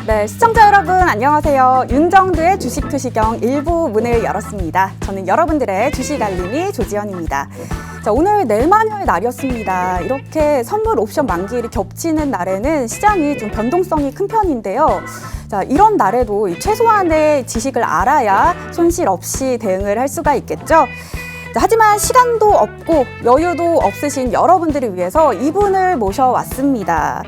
네, 시청자 여러분 안녕하세요. 윤정두의 주식투시경 1부 문을 열었습니다. 저는 여러분들의 주식 알림이 조지연입니다. 자, 오늘 내일마녀의 날이었습니다. 이렇게 선물 옵션 만기일이 겹치는 날에는 시장이 좀 변동성이 큰 편인데요. 자, 이런 날에도 최소한의 지식을 알아야 손실 없이 대응을 할 수가 있겠죠. 자, 하지만 시간도 없고 여유도 없으신 여러분들을 위해서 이분을 모셔왔습니다.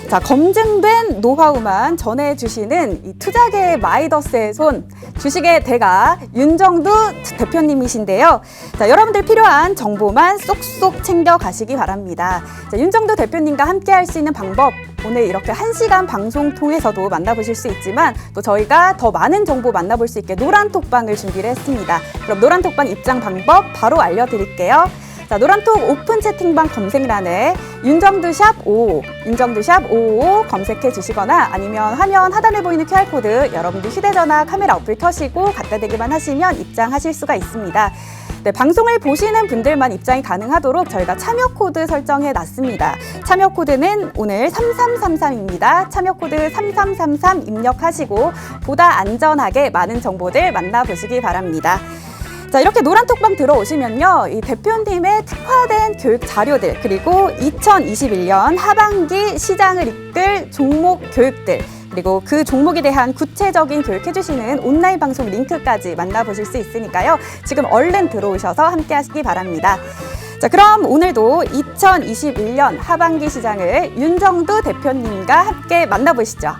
자, 검증된 노하우만 전해주시는 이 투자계 마이더스의 손, 주식의 대가 윤정두 대표님이신데요. 자, 여러분들 필요한 정보만 쏙쏙 챙겨가시기 바랍니다. 자, 윤정두 대표님과 함께 할 수 있는 방법, 오늘 이렇게 1시간 방송 통해서도 만나보실 수 있지만 또 저희가 더 많은 정보 만나볼 수 있게 노란톡방을 준비를 했습니다. 그럼 노란톡방 입장 방법 바로 알려드릴게요. 자, 노란톡 오픈 채팅방 검색란에 윤정두샵 55, 윤정두샵 555 검색해 주시거나 아니면 화면 하단에 보이는 QR코드 여러분들 휴대전화 카메라 어플 켜시고 갖다 대기만 하시면 입장하실 수가 있습니다. 네, 방송을 보시는 분들만 입장이 가능하도록 저희가 참여 코드 설정해 놨습니다. 참여 코드는 오늘 3333입니다. 참여 코드 3333 입력하시고 보다 안전하게 많은 정보들 만나보시기 바랍니다. 자, 이렇게 노란톡방 들어오시면요, 이 대표님의 특화된 교육 자료들, 그리고 2021년 하반기 시장을 이끌 종목 교육들, 그리고 그 종목에 대한 구체적인 교육해주시는 온라인 방송 링크까지 만나보실 수 있으니까요. 지금 얼른 들어오셔서 함께 하시기 바랍니다. 자, 그럼 오늘도 2021년 하반기 시장을 윤정두 대표님과 함께 만나보시죠.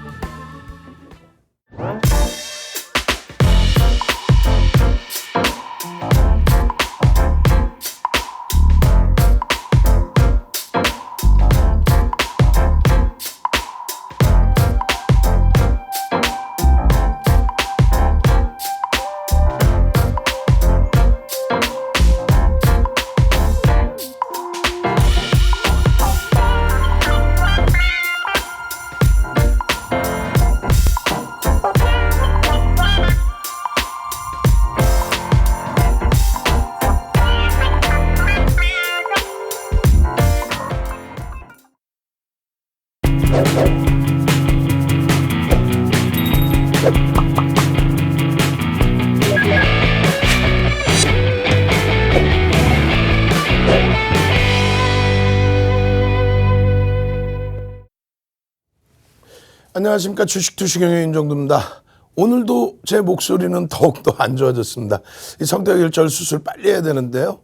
안녕하십니까. 주식투시경의 윤정두입니다. 오늘도 제 목소리는 더욱더 안 좋아졌습니다. 이 성대결절 수술 빨리 해야 되는데요.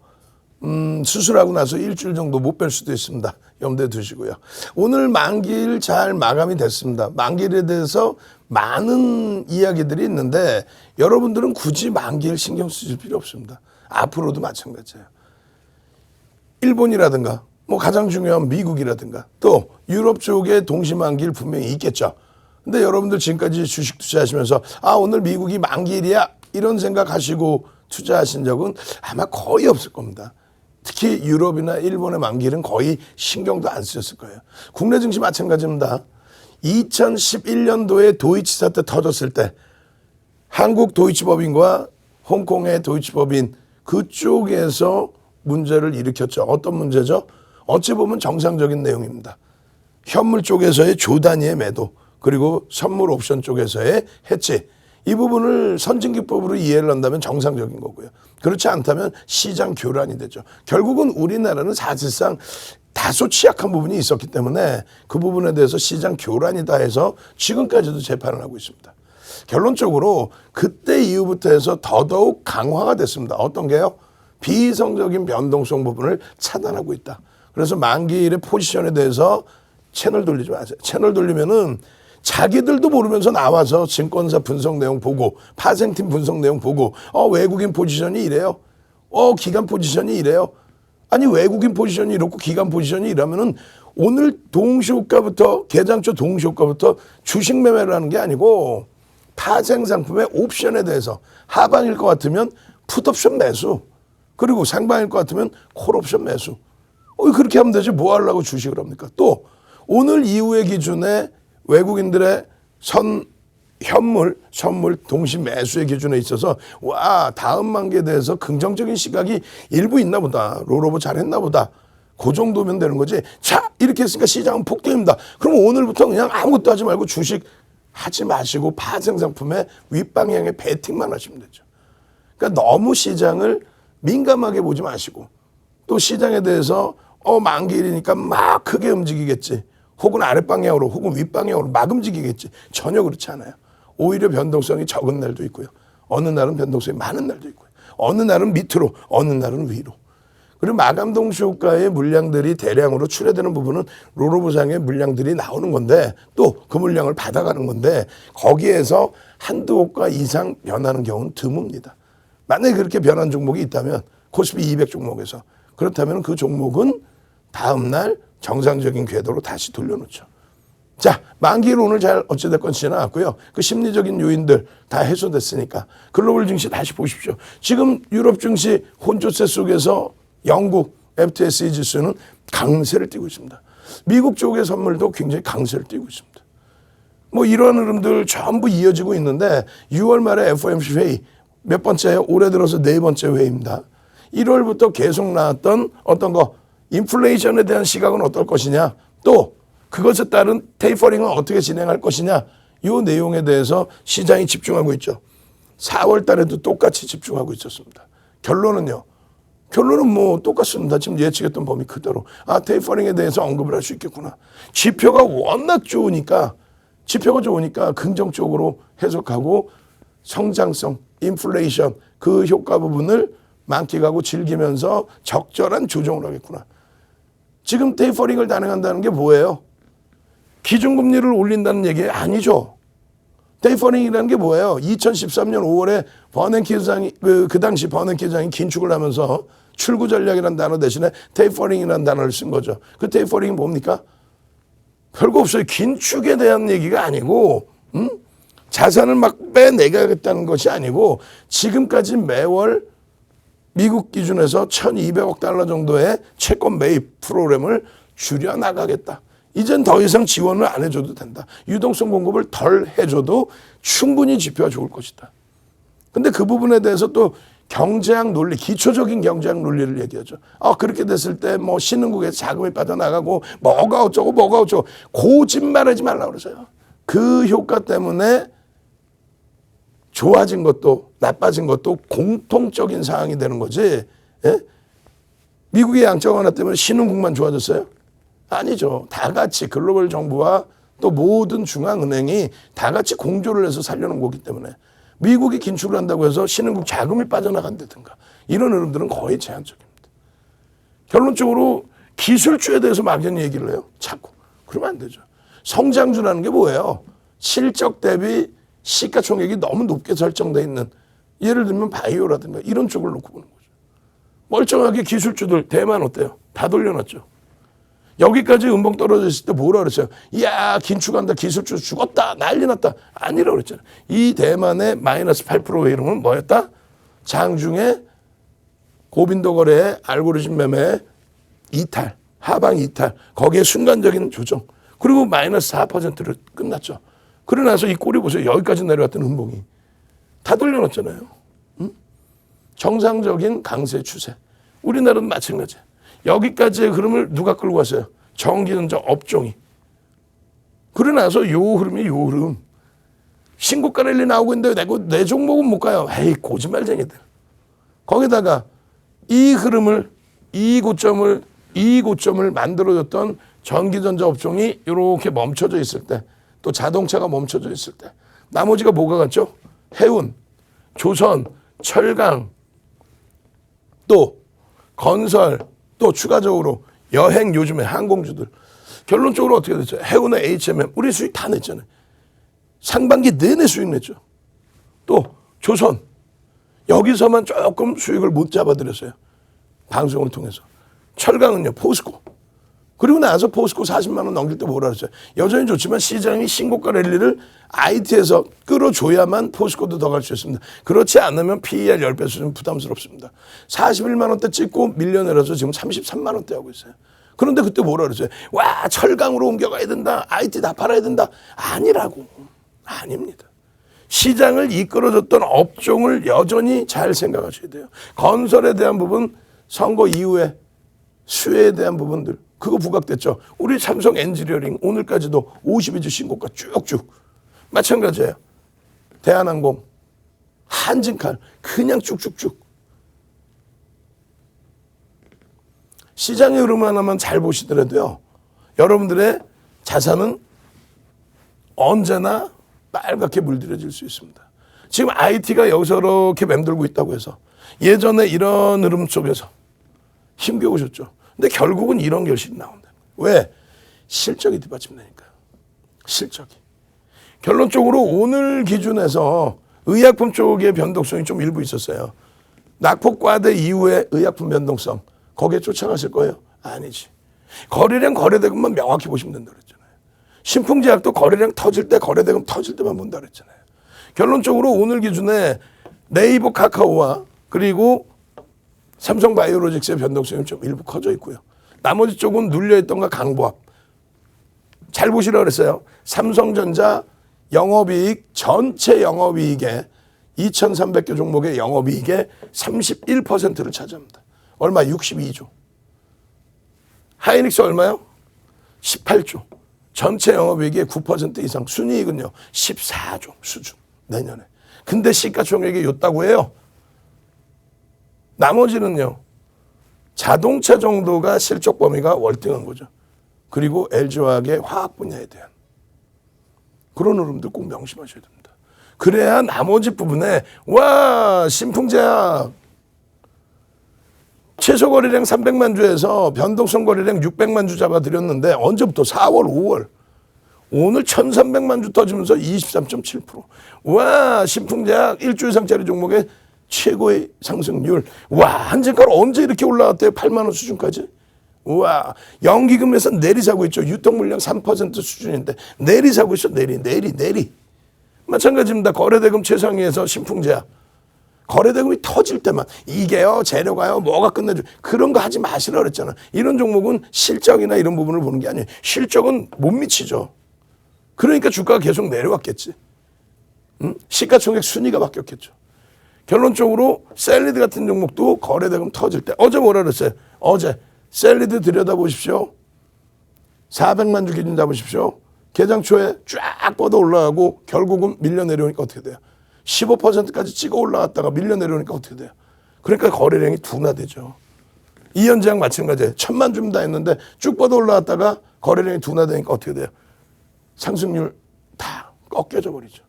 수술하고 나서 일주일 정도 못 뵐 수도 있습니다. 염두에 두시고요. 오늘 만기일 잘 마감이 됐습니다. 만기일에 대해서 많은 이야기들이 있는데 여러분들은 굳이 만기일 신경 쓰실 필요 없습니다. 앞으로도 마찬가지예요. 일본이라든가 뭐 가장 중요한 미국이라든가 또 유럽 쪽에 동시만기일 분명히 있겠죠. 근데 여러분들 지금까지 주식 투자하시면서 오늘 미국이 만기일이야 이런 생각하시고 투자하신 적은 아마 거의 없을 겁니다. 특히 유럽이나 일본의 만기일은 거의 신경도 안 쓰셨을 거예요. 국내 증시 마찬가지입니다. 2011년도에 도이치 사태 터졌을 때 한국 도이치법인과 홍콩의 도이치법인 그쪽에서 문제를 일으켰죠. 어떤 문제죠? 어찌 보면 정상적인 내용입니다. 현물 쪽에서의 조 단위의 매도, 그리고 선물 옵션 쪽에서의 해치, 이 부분을 선진기법으로 이해를 한다면 정상적인 거고요. 그렇지 않다면 시장 교란이 되죠. 결국은 우리나라는 사실상 다소 취약한 부분이 있었기 때문에 그 부분에 대해서 시장 교란이다 해서 지금까지도 재판을 하고 있습니다. 결론적으로 그때 이후부터 해서 더더욱 강화가 됐습니다. 어떤 게요? 비이성적인 변동성 부분을 차단하고 있다. 그래서 만기일의 포지션에 대해서 채널 돌리지 마세요. 채널 돌리면은 자기들도 모르면서 나와서 증권사 분석 내용 보고 파생팀 분석 내용 보고 외국인 포지션이 이래요. 기관 포지션이 이래요. 아니 외국인 포지션이 이렇고 기관 포지션이 이러면은 오늘 동시효과부터 개장초 동시효과부터 주식 매매를 하는 게 아니고 파생 상품의 옵션에 대해서 하방일 것 같으면 풋옵션 매수, 그리고 상방일 것 같으면 콜옵션 매수. 그렇게 하면 되지 뭐 하려고 주식을 합니까? 또 오늘 이후의 기준에 외국인들의 현물, 선물 동시 매수의 기준에 있어서 다음 만기에 대해서 긍정적인 시각이 일부 있나 보다. 롤오버 잘했나 보다. 그 정도면 되는 거지. 자, 이렇게 했으니까 시장은 폭등입니다. 그럼 오늘부터 그냥 아무것도 하지 말고 주식 하지 마시고 파생 상품에 윗방향에 베팅만 하시면 되죠. 그러니까 너무 시장을 민감하게 보지 마시고 또 시장에 대해서 만기일이니까 막 크게 움직이겠지. 혹은 아랫방향으로 혹은 윗방향으로 막 움직이겠지. 전혀 그렇지 않아요. 오히려 변동성이 적은 날도 있고요. 어느 날은 변동성이 많은 날도 있고요. 어느 날은 밑으로, 어느 날은 위로. 그리고 마감동시 효과의 물량들이 대량으로 출해되는 부분은 롤오버상의 물량들이 나오는 건데 또 그 물량을 받아가는 건데 거기에서 한두 호가 이상 변하는 경우는 드뭅니다. 만약에 그렇게 변한 종목이 있다면 코스피 200 종목에서 그렇다면 그 종목은 다음 날 정상적인 궤도로 다시 돌려놓죠. 자, 만기일 오늘 잘 어찌됐건 지나갔고요. 그 심리적인 요인들 다 해소됐으니까 글로벌 증시 다시 보십시오. 지금 유럽 증시 혼조세 속에서 영국 FTSE 지수는 강세를 띠고 있습니다. 미국 쪽의 선물도 굉장히 강세를 띠고 있습니다. 뭐 이런 흐름들 전부 이어지고 있는데 6월 말에 FOMC 회의 몇 번째예요? 올해 들어서 4번째 회의입니다. 1월부터 계속 나왔던 어떤 거 인플레이션에 대한 시각은 어떨 것이냐 또 그것에 따른 테이퍼링은 어떻게 진행할 것이냐 이 내용에 대해서 시장이 집중하고 있죠. 4월 달에도 똑같이 집중하고 있었습니다. 결론은요. 결론은 뭐 똑같습니다. 지금 예측했던 범위 그대로. 테이퍼링에 대해서 언급을 할 수 있겠구나. 지표가 워낙 좋으니까 긍정적으로 해석하고 성장성, 인플레이션 그 효과 부분을 만끽하고 즐기면서 적절한 조정을 하겠구나. 지금 테이퍼링을 단행한다는 게 뭐예요? 기준금리를 올린다는 얘기 아니죠. 테이퍼링이라는 게 뭐예요? 2013년 5월에 버냉키 의장이 그 당시 버냉키 의장이 긴축을 하면서 출구 전략이라는 단어 대신에 테이퍼링이라는 단어를 쓴 거죠. 그 테이퍼링이 뭡니까? 별거 없어요. 긴축에 대한 얘기가 아니고 자산을 막 빼내가겠다는 것이 아니고 지금까지 매월 미국 기준에서 1,200억 달러 정도의 채권 매입 프로그램을 줄여나가겠다. 이젠 더 이상 지원을 안 해줘도 된다. 유동성 공급을 덜 해줘도 충분히 지표가 좋을 것이다. 근데 그 부분에 대해서 또 경제학 논리, 기초적인 경제학 논리를 얘기하죠. 그렇게 됐을 때 뭐 신흥국에서 자금이 빠져나가고 뭐가 어쩌고 거짓말하지 말라고 그러세요. 그 효과 때문에 좋아진 것도 나빠진 것도 공통적인 상황이 되는 거지. 예? 미국의 양적 완화 때문에 신흥국만 좋아졌어요? 아니죠. 다 같이 글로벌 정부와 또 모든 중앙은행이 다 같이 공조를 해서 살려놓은 거기 때문에 미국이 긴축을 한다고 해서 신흥국 자금이 빠져나간다든가 이런 흐름들은 거의 제한적입니다. 결론적으로 기술주에 대해서 막연히 얘기를 해요. 자꾸. 그러면 안 되죠. 성장주라는 게 뭐예요? 실적 대비 시가총액이 너무 높게 설정되어 있는 예를 들면 바이오라든가 이런 쪽을 놓고 보는 거죠. 멀쩡하게 기술주들 대만 어때요? 다 돌려놨죠. 여기까지 음봉 떨어져 있을 때 뭐라 그랬어요? 이야 긴축한다 기술주 죽었다 난리 났다 아니라고 그랬잖아요. 이 대만의 마이너스 8%의 이름은 뭐였다? 장중에 고빈도 거래의 알고리즘 매매 이탈 하방 이탈 거기에 순간적인 조정 그리고 마이너스 4%로 끝났죠. 그러고 나서 이 꼴이 보세요. 여기까지 내려왔던 음봉이 다 돌려놨잖아요. 정상적인 강세 추세. 우리나라도 마찬가지예요. 여기까지의 흐름을 누가 끌고 왔어요? 전기전자 업종이. 그러고 나서 요 흐름이 요 흐름. 신고가 랠리 나오고 있는데 내 종목은 못 가요. 에이 거짓말쟁이들. 거기다가 이 흐름을 이 고점을 만들어줬던 전기전자 업종이 이렇게 멈춰져 있을 때 또 자동차가 멈춰져 있을 때 나머지가 뭐가 같죠? 해운, 조선, 철강 또 건설 또 추가적으로 여행 요즘에 항공주들 결론적으로 어떻게 됐죠? 해운의 HMM 우리 수익 다 냈잖아요. 상반기 내내 수익 냈죠. 또 조선 여기서만 조금 수익을 못 잡아드렸어요. 방송을 통해서. 철강은요 포스코. 그리고 나서 포스코 40만 원 넘길 때 뭐라 그랬어요? 여전히 좋지만 시장이 신고가 랠리를 IT에서 끌어줘야만 포스코도 더 갈 수 있습니다. 그렇지 않으면 PER 10배 수준 부담스럽습니다. 41만 원대 찍고 밀려내려서 지금 33만 원대 하고 있어요. 그런데 그때 뭐라 그랬어요? 와 철강으로 옮겨가야 된다. IT 다 팔아야 된다. 아니라고. 아닙니다. 시장을 이끌어줬던 업종을 여전히 잘 생각하셔야 돼요. 건설에 대한 부분 선거 이후에 수혜에 대한 부분들 그거 부각됐죠. 우리 삼성 엔지니어링 오늘까지도 52주 신고가 쭉쭉 마찬가지예요. 대한항공, 한진칼 그냥 쭉쭉쭉. 시장의 흐름 하나만 잘 보시더라도요. 여러분들의 자산은 언제나 빨갛게 물들여질 수 있습니다. 지금 IT가 여기서 이렇게 맴돌고 있다고 해서 예전에 이런 흐름 속에서 힘겨우셨죠. 근데 결국은 이런 결실이 나온다. 왜? 실적이 뒷받침되니까. 실적이. 결론적으로 오늘 기준에서 의약품 쪽의 변동성이 좀 일부 있었어요. 낙폭과대 이후에 의약품 변동성. 거기에 쫓아갔을 거예요? 아니지. 거래량 거래대금만 명확히 보시면 된다 그랬잖아요. 신풍제약도 거래량 터질 때 거래대금 터질 때만 본다 그랬잖아요. 결론적으로 오늘 기준에 네이버 카카오와 그리고 삼성바이오로직스의 변동성이 좀 일부 커져 있고요. 나머지 쪽은 눌려있던 거 강보합. 잘 보시라고 그랬어요. 삼성전자 영업이익 전체 영업이익의 2,300개 종목의 영업이익의 31%를 차지합니다. 얼마? 62조. 하이닉스 얼마요? 18조. 전체 영업이익의 9% 이상. 순이익은요 14조 수준 내년에. 근데 시가총액이 요따고 해요. 나머지는요 자동차 정도가 실적 범위가 월등한 거죠. 그리고 LG화학의 화학 분야에 대한 그런 흐름들 꼭 명심하셔야 됩니다. 그래야 나머지 부분에 와 신풍제약 최소 거래량 300만 주에서 변동성 거래량 600만 주 잡아드렸는데 언제부터? 4월, 5월. 오늘 1,300만 주 터지면서 23.7%. 와 신풍제약 1조 이상짜리 종목의 최고의 상승률. 와 한진칼 언제 이렇게 올라왔대요? 8만 원 수준까지. 와 연기금에서 내리사고 있죠. 유통물량 3% 수준인데 내리사고 있어. 내리. 마찬가지입니다. 거래대금 최상위에서 신풍제약. 거래대금이 터질 때만 이게요 재료가요 뭐가 끝내줘 그런 거 하지 마시라 그랬잖아. 이런 종목은 실적이나 이런 부분을 보는 게 아니에요. 실적은 못 미치죠. 그러니까 주가가 계속 내려왔겠지. 시가총액 순위가 바뀌었겠죠. 결론적으로 셀리드 같은 종목도 거래대금 터질 때 어제 뭐라 그랬어요? 어제 셀리드 들여다보십시오. 400만 주 기준 잡으십시오. 개장 초에 쫙 뻗어 올라가고 결국은 밀려 내려오니까 어떻게 돼요? 15%까지 찍어 올라갔다가 밀려 내려오니까 어떻게 돼요? 그러니까 거래량이 둔화되죠. 이현제약 마찬가지예요. 1,000만 줍니다 했는데 쭉 뻗어 올라갔다가 거래량이 둔화되니까 어떻게 돼요? 상승률 다 꺾여져 버리죠.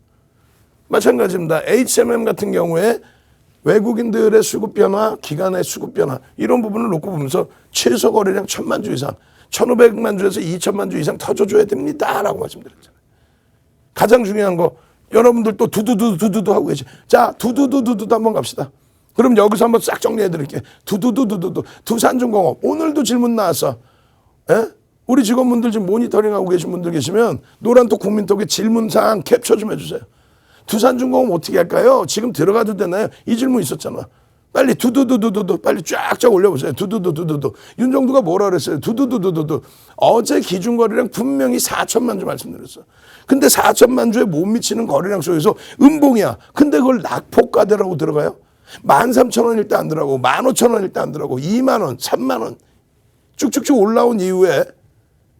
마찬가지입니다. HMM 같은 경우에 외국인들의 수급 변화, 기관의 수급 변화 이런 부분을 놓고 보면서 최소 거래량 1,000만 주 이상, 1,500만 주에서 2,000만 주 이상 터져줘야 됩니다라고 말씀드렸잖아요. 가장 중요한 거 여러분들 또 두두두 하고 계시. 자 두두두 한번 갑시다. 그럼 여기서 한번 싹 정리해 드릴게요. 두두두 두산중공업 오늘도 질문 나왔어. 에? 우리 직원분들 지금 모니터링하고 계신 분들 계시면 노란톡 국민톡에 질문사항 캡처 좀 해주세요. 두산중공업 어떻게 할까요? 지금 들어가도 되나요? 이 질문 있었잖아. 빨리 두두두두두 빨리 쫙쫙 올려보세요. 두두두두두. 윤정두가 뭐라 그랬어요? 두두두두두. 어제 기준 거래량 분명히 4천만 주 말씀드렸어. 근데 4천만 주에 못 미치는 거래량 속에서 음봉이야. 근데 그걸 낙폭과대라고 들어가요? 13,000원일 때 안 들어가고 15,000원일 때 안 들어가고 2만 원, 3만 원 쭉쭉쭉 올라온 이후에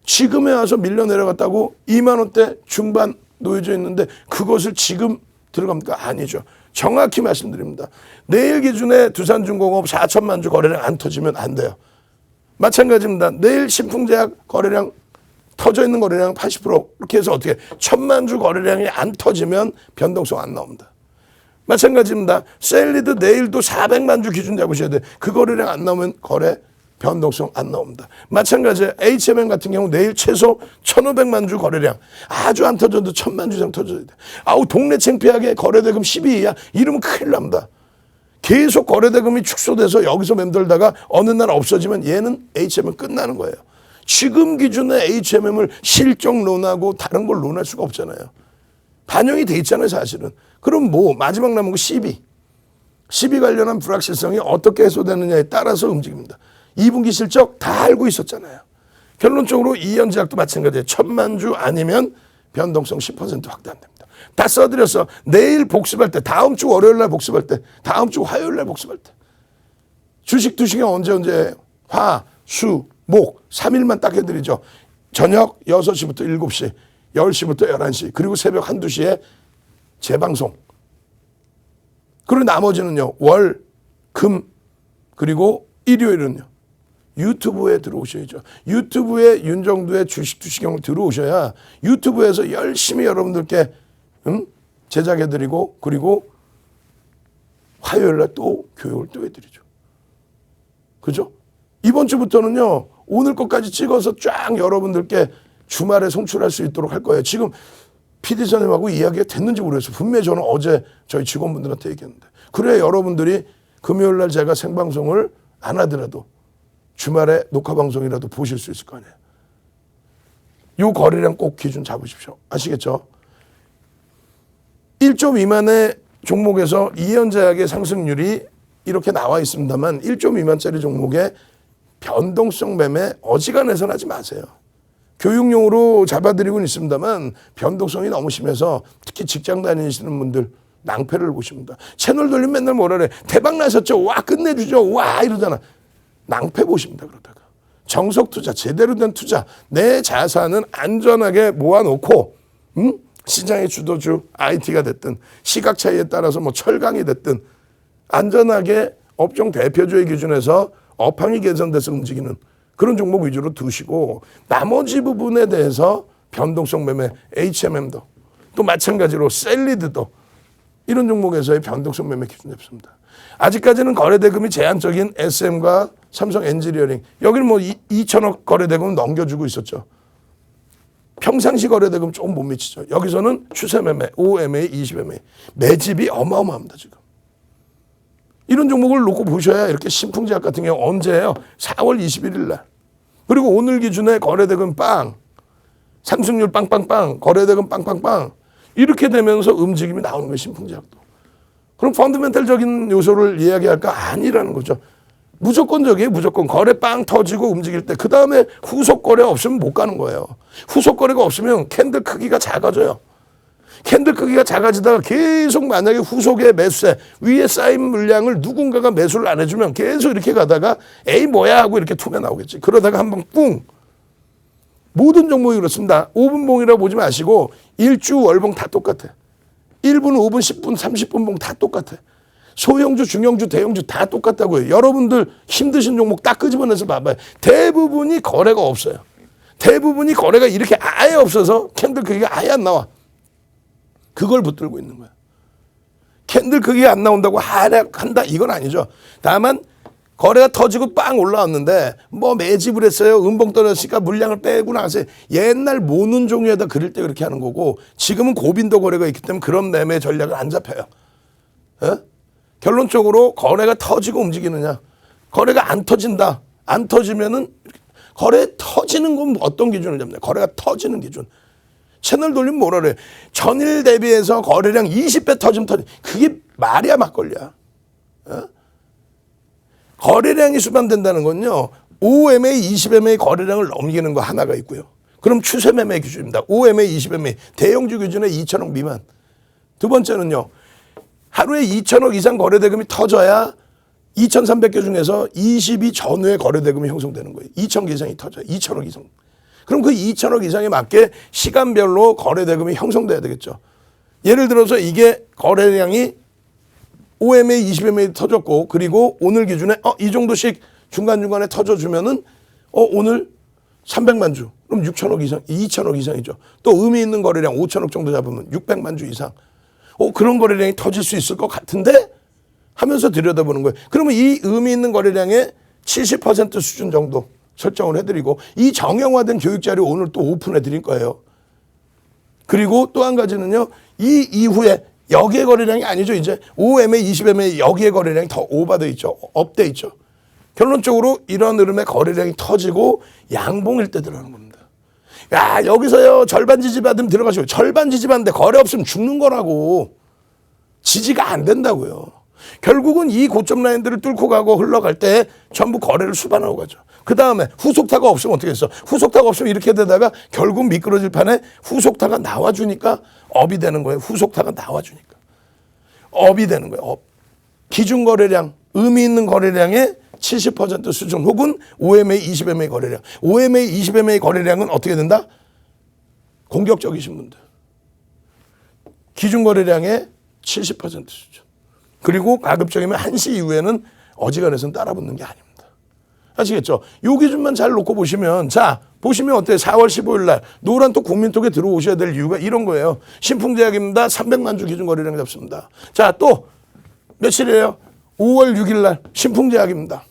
지금에 와서 밀려 내려갔다고 2만 원대 중반 놓여져 있는데 그것을 지금 들어갑니까? 아니죠. 정확히 말씀드립니다. 내일 기준에 두산중공업 4천만 주 거래량 안 터지면 안 돼요. 마찬가지입니다. 내일 신풍제약 거래량 터져 있는 거래량 80% 이렇게 해서 어떻게 1,000만 주 거래량이 안 터지면 변동성 안 나옵니다. 마찬가지입니다. 셀리드 내일도 400만 주 기준 잡으셔야 돼요. 그 거래량 안 나오면 거래 변동성 안 나옵니다. 마찬가지에 HMM 같은 경우 내일 최소 1,500만 주 거래량 아주 안 터져도 1,000만 주 이상 터져야 돼. 아우 동네 창피하게 거래대금 12위야. 이러면 큰일 납니다. 계속 거래대금이 축소돼서 여기서 맴돌다가 어느 날 없어지면 얘는 HMM 끝나는 거예요. 지금 기준의 HMM을 실적론하고 다른 걸 논할 수가 없잖아요. 반영이 돼 있잖아요 사실은. 그럼 뭐 마지막 남은 거 CB. CB 관련한 불확실성이 어떻게 해소되느냐에 따라서 움직입니다. 2분기 실적 다 알고 있었잖아요. 결론적으로 이현제약도 마찬가지예요. 1,000만 주 아니면 변동성 10% 확대 안 됩니다. 다 써드렸어. 내일 복습할 때, 다음 주 월요일 날 복습할 때, 다음 주 화요일 날 복습할 때. 주식 투식이 언제 화, 수, 목 3일만 딱 해드리죠. 저녁 6시부터 7시. 10시부터 11시 그리고 새벽 1, 2시에 재방송. 그리고 나머지는요. 월, 금 그리고 일요일은요. 유튜브에 들어오셔야죠. 유튜브에 윤정두의 주식 투시경을 들어오셔야 유튜브에서 열심히 여러분들께 제작해드리고 그리고 화요일날 또 교육을 또 해드리죠. 그죠? 이번 주부터는요. 오늘 것까지 찍어서 쫙 여러분들께 주말에 송출할 수 있도록 할 거예요. 지금 PD선생님하고 이야기가 됐는지 모르겠어요. 분명히 저는 어제 저희 직원분들한테 얘기했는데. 그래야 여러분들이 금요일날 제가 생방송을 안 하더라도 주말에 녹화방송이라도 보실 수 있을 거 아니에요. 요 거래량 꼭 기준 잡으십시오. 아시겠죠? 1조 미만의 종목에서 이현제약의 상승률이 이렇게 나와 있습니다만 1조 미만짜리 종목에 변동성 매매 어지간해서는 하지 마세요. 교육용으로 잡아드리고는 있습니다만 변동성이 너무 심해서 특히 직장 다니시는 분들 낭패를 보십니다. 채널 돌리면 맨날 뭐라 그래. 대박 나셨죠? 와 끝내주죠? 와 이러잖아. 낭패 보십니다. 그러다가. 정석 투자, 제대로 된 투자. 내 자산은 안전하게 모아놓고 시장의 주도주 IT가 됐든 시각 차이에 따라서 뭐 철강이 됐든 안전하게 업종 대표주의 기준에서 업황이 개선돼서 움직이는 그런 종목 위주로 두시고 나머지 부분에 대해서 변동성 매매 HMM도 또 마찬가지로 셀리드도 이런 종목에서의 변동성 매매 기준 잡습니다. 아직까지는 거래대금이 제한적인 SM과 삼성 엔지니어링 여기는 뭐 2천억 거래대금 넘겨주고 있었죠. 평상시 거래대금 조금 못 미치죠. 여기서는 추세 매매, 5MA, 20MA 매집이 어마어마합니다. 지금. 이런 종목을 놓고 보셔야 이렇게 신풍제약 같은 경우 언제예요? 4월 21일 날. 그리고 오늘 기준에 거래대금 빵, 상승률 빵빵빵, 거래대금 빵빵빵 이렇게 되면서 움직임이 나오는 거예요. 신풍제약도. 그럼 펀더멘탈적인 요소를 이야기할까? 아니라는 거죠. 무조건적이에요. 무조건. 거래 빵 터지고 움직일 때 그 다음에 후속 거래 없으면 못 가는 거예요. 후속 거래가 없으면 캔들 크기가 작아져요. 캔들 크기가 작아지다가 계속 만약에 후속의 매수세 위에 쌓인 물량을 누군가가 매수를 안 해주면 계속 이렇게 가다가 에이 뭐야 하고 이렇게 툭에 나오겠지. 그러다가 한번 뿡. 모든 종목이 그렇습니다. 5분 봉이라고 보지 마시고 일주 월봉 다 똑같아. 1분, 5분, 10분, 30분 봉 다 똑같아. 소형주, 중형주, 대형주 다 똑같다고요. 여러분들 힘드신 종목 딱 끄집어내서 봐봐요. 대부분이 거래가 없어요. 대부분이 거래가 이렇게 아예 없어서 캔들 크기가 아예 안 나와. 그걸 붙들고 있는 거야. 캔들 크기가 안 나온다고 한다 이건 아니죠. 다만 거래가 터지고 빵 올라왔는데 뭐 매집을 했어요. 음봉 떨어졌으니까 물량을 빼고 나서 옛날 모는 종이에다 그릴 때 그렇게 하는 거고 지금은 고빈도 거래가 있기 때문에 그런 매매 전략을 안 잡혀요. 에? 결론적으로 거래가 터지고 움직이느냐. 거래가 안 터진다. 안 터지면은 거래 터지는 건 어떤 기준을 잡냐. 거래가 터지는 기준. 채널 돌리면 뭐라 그래. 전일 대비해서 거래량 20배 터지면 그게 말이야 막걸리야. 어? 거래량이 수반된다는 건요. 5MA, 20MA 거래량을 넘기는 거 하나가 있고요. 그럼 추세 매매 기준입니다. 5MA, 20MA 대형주 기준에 2천억 미만. 두 번째는요. 하루에 2천억 이상 거래대금이 터져야 2,300개 중에서 20이 전후에 거래대금이 형성되는 거예요. 2천 개 이상이 터져요. 2천억 이상. 그럼 그 2천억 이상에 맞게 시간별로 거래대금이 형성돼야 되겠죠. 예를 들어서 이게 거래량이 5MA, 20MA 터졌고 그리고 오늘 기준에 이 정도씩 중간중간에 터져주면은 오늘 300만 주. 그럼 6천억 이상, 2천억 이상이죠. 또 의미 있는 거래량 5천억 정도 잡으면 600만 주 이상. 그런 거래량이 터질 수 있을 것 같은데 하면서 들여다보는 거예요. 그러면 이 의미 있는 거래량의 70% 수준 정도 설정을 해드리고 이 정형화된 교육 자료 오늘 또 오픈해 드릴 거예요. 그리고 또 한 가지는요. 이 이후에 여기에 거래량이 아니죠. 이제 5MA, 20MA 여기에 거래량이 더 오버돼 있죠. 업돼 있죠. 결론적으로 이런 흐름의 거래량이 터지고 양봉일 때 들어가는 겁니다. 야 여기서요 절반 지지 받으면 들어가시고 절반 지지 받는데 거래 없으면 죽는 거라고. 지지가 안 된다고요. 결국은 이 고점 라인들을 뚫고 가고 흘러갈 때 전부 거래를 수반하고 가죠. 그 다음에 후속타가 없으면 어떻게 했어? 후속타가 없으면 이렇게 되다가 결국 미끄러질 판에 후속타가 나와주니까 업이 되는 거예요. 후속타가 나와주니까. 업이 되는 거예요. 업. 기준 거래량, 의미 있는 거래량의 70% 수준 혹은 5MA, 20MA 거래량. 5MA, 20MA 거래량은 어떻게 된다? 공격적이신 분들. 기준 거래량의 70% 수준. 그리고 가급적이면 1시 이후에는 어지간해서는 따라붙는 게 아닙니다. 아시겠죠? 요 기준만 잘 놓고 보시면, 자, 보시면 어때요? 4월 15일 날 노란 톡 국민톡에 들어오셔야 될 이유가 이런 거예요. 신풍제약입니다. 300만 주 기준 거래량 잡습니다. 자, 또 며칠이에요? 5월 6일 날 신풍제약입니다.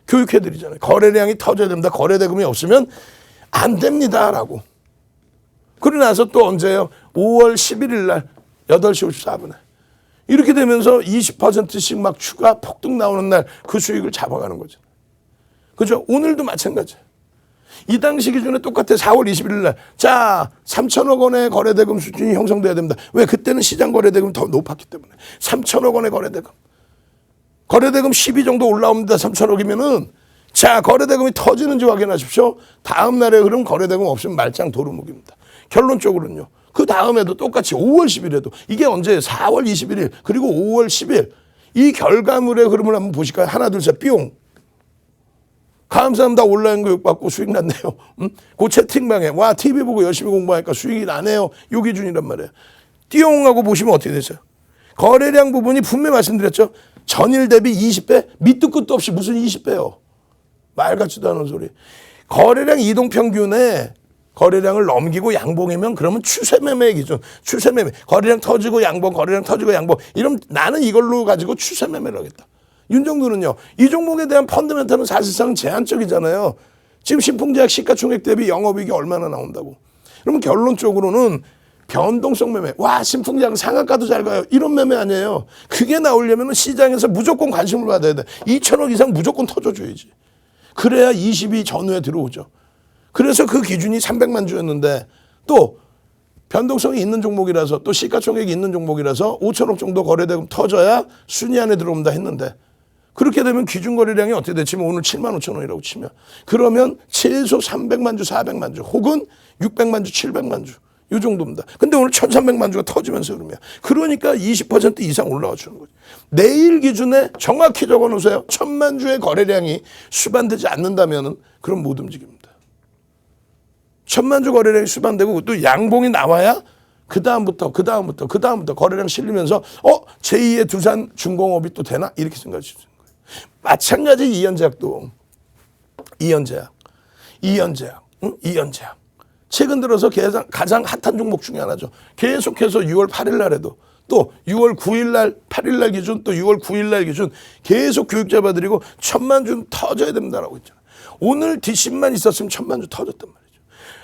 교육해드리잖아요. 거래량이 터져야 됩니다. 거래대금이 없으면 안 됩니다라고. 그러고 나서 또 언제요? 5월 11일 날 8시 54분에. 이렇게 되면서 20%씩 막 추가 폭등 나오는 날 그 수익을 잡아가는 거죠. 그죠? 오늘도 마찬가지예요. 이 당시 기준에 똑같아. 4월 21일 날. 자, 3천억 원의 거래대금 수준이 형성돼야 됩니다. 왜? 그때는 시장 거래대금이 더 높았기 때문에. 3천억 원의 거래대금. 거래대금 12 정도 올라옵니다. 3천억이면은. 자, 거래대금이 터지는지 확인하십시오. 다음 날에 그럼 거래대금 없으면 말짱 도루묵입니다. 결론적으로는요. 그 다음에도 똑같이 5월 10일에도 이게 언제예요? 4월 21일 그리고 5월 10일 이 결과물의 흐름을 한번 보실까요? 하나 둘 셋 뿅. 감사합니다. 온라인 교육 받고 수익 났네요. 그 채팅방에 와 TV 보고 열심히 공부하니까 수익이 나네요. 요 기준이란 말이에요. 띠용 하고 보시면 어떻게 되죠? 거래량 부분이 분명히 말씀드렸죠. 전일 대비 20배? 밑도 끝도 없이 무슨 20배요. 말 같지도 않은 소리. 거래량 이동평균에 거래량을 넘기고 양봉이면 그러면 추세매매 기준. 추세매매. 거래량 터지고 양봉, 거래량 터지고 양봉. 이러면 나는 이걸로 가지고 추세매매를 하겠다. 윤정도는요. 이 종목에 대한 펀더멘탈은 사실상 제한적이잖아요. 지금 신풍제약 시가총액 대비 영업이익이 얼마나 나온다고. 그러면 결론적으로는 변동성 매매. 와 신풍제약 상한가도 잘 가요. 이런 매매 아니에요. 그게 나오려면 시장에서 무조건 관심을 받아야 돼. 2천억 이상 무조건 터져줘야지. 그래야 22 전후에 들어오죠. 그래서 그 기준이 300만 주였는데 또 변동성이 있는 종목이라서 또 시가총액이 있는 종목이라서 5천억 정도 거래대금 터져야 순위 안에 들어온다 했는데 그렇게 되면 기준 거래량이 어떻게 돼? 지금 오늘 7만 5천 원이라고 치면 그러면 최소 300만 주, 400만 주 혹은 600만 주, 700만 주 이 정도입니다. 근데 오늘 1,300만 주가 터지면서 그러니까 20% 이상 올라와 주는 거죠. 내일 기준에 정확히 적어 놓으세요. 1,000만 주의 거래량이 수반되지 않는다면 그럼 못 움직입니다. 1,000만 주 거래량이 수반되고 또 양봉이 나와야 그 다음부터 거래량 실리면서 제2의 두산 중공업이 또 되나? 이렇게 생각할 수 있는 거예요. 마찬가지 이연제약도 이연제약. 최근 들어서 가장 핫한 종목 중에 하나죠. 계속해서 6월 8일 날에도 또 6월 9일 날 8일 날 기준 또 6월 9일 날 기준 계속 교육 잡아드리고 1,000만 주는 터져야 됩니다라고 했잖아요. 오늘 뒷심만 있었으면 1,000만 주 터졌단 말이죠.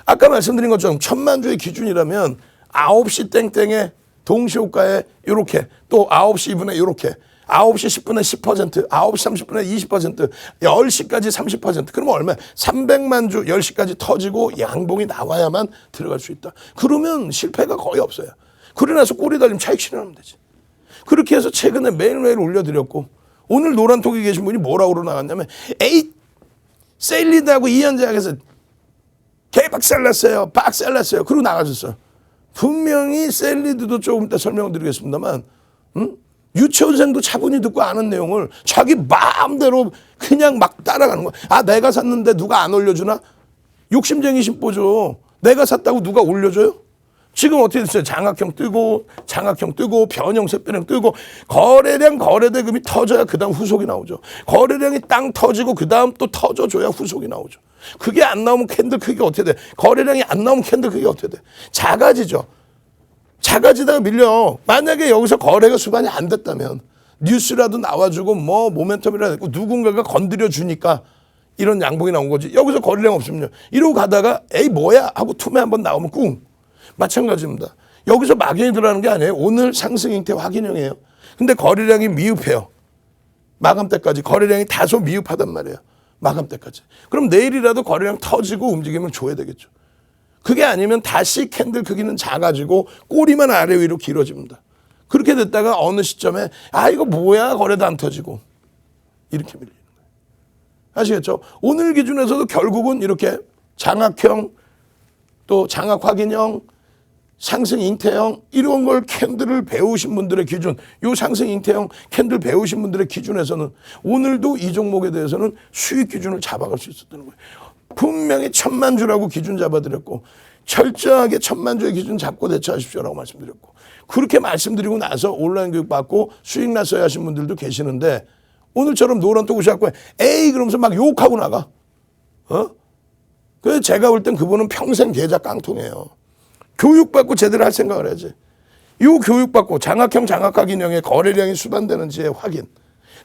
아까 말씀드린 것처럼 1,000만 주의 기준이라면 9시 땡땡에 동시호가에 이렇게 또 9시 2분에 이렇게 9시 10분에 10%, 9시 30분에 20%, 10시까지 30%. 그러면 얼마야? 300만 주 10시까지 터지고 양봉이 나와야만 들어갈 수 있다. 그러면 실패가 거의 없어요. 그러고 나서 꼬리 달리면 차익 실현하면 되지. 그렇게 해서 최근에 매일매일 올려드렸고 오늘 노란톡에 계신 분이 뭐라고 나갔냐면 에이 셀리드하고 이연제약에서 개박살났어요. 박살났어요. 그러고 나가셨어요. 분명히 셀리드도 조금 이따 설명드리겠습니다만 유치원생도 차분히 듣고 아는 내용을 자기 마음대로 그냥 막 따라가는 거야. 아 내가 샀는데 누가 안 올려주나? 욕심쟁이 심보죠. 내가 샀다고 누가 올려줘요? 지금 어떻게 됐어요? 장학형 뜨고 변형 샛별형 뜨고 거래량 거래대금이 터져야 그 다음 후속이 나오죠. 거래량이 땅 터지고 그 다음 또 터져줘야 후속이 나오죠. 그게 안 나오면 캔들 크기가 어떻게 돼? 거래량이 안 나오면 캔들 크기가 어떻게 돼? 작아지죠. 작아지다가 밀려. 만약에 여기서 거래가 수반이 안 됐다면 뉴스라도 나와주고 뭐 모멘텀이라도 있고 누군가가 건드려 주니까 이런 양봉이 나온 거지. 여기서 거래량 없으면요. 이러고 가다가 에이 뭐야 하고 툼에 한번 나오면 꿍. 마찬가지입니다. 여기서 막연히 들어가는 게 아니에요. 오늘 상승 형태 확인형이에요. 근데 거래량이 미흡해요. 마감 때까지 거래량이 다소 미흡하단 말이에요. 마감 때까지. 그럼 내일이라도 거래량 터지고 움직임을 줘야 되겠죠. 그게 아니면 다시 캔들 크기는 작아지고 꼬리만 아래 위로 길어집니다. 그렇게 됐다가 어느 시점에 아 이거 뭐야 거래도 안 터지고 이렇게 밀리는 거예요. 아시겠죠? 오늘 기준에서도 결국은 이렇게 장악형 또 장악 확인형 상승 잉태형 이런 걸 캔들을 배우신 분들의 기준 요 상승 잉태형 캔들 배우신 분들의 기준에서는 오늘도 이 종목에 대해서는 수익 기준을 잡아갈 수 있었다는 거예요. 분명히 1,000만 주라고 기준 잡아드렸고 철저하게 1,000만 주의 기준 잡고 대처하십시오라고 말씀드렸고, 그렇게 말씀드리고 나서 온라인 교육 받고 수익 났어야 하신 분들도 계시는데 오늘처럼 노란톡 오셔갖고 에이 그러면서 막 욕하고 나가. 그래서 제가 볼 땐 그분은 평생 계좌 깡통이에요. 교육받고 제대로 할 생각을 해야지. 이 교육받고 장학형 장학학인형의 거래량이 수반되는지의 확인.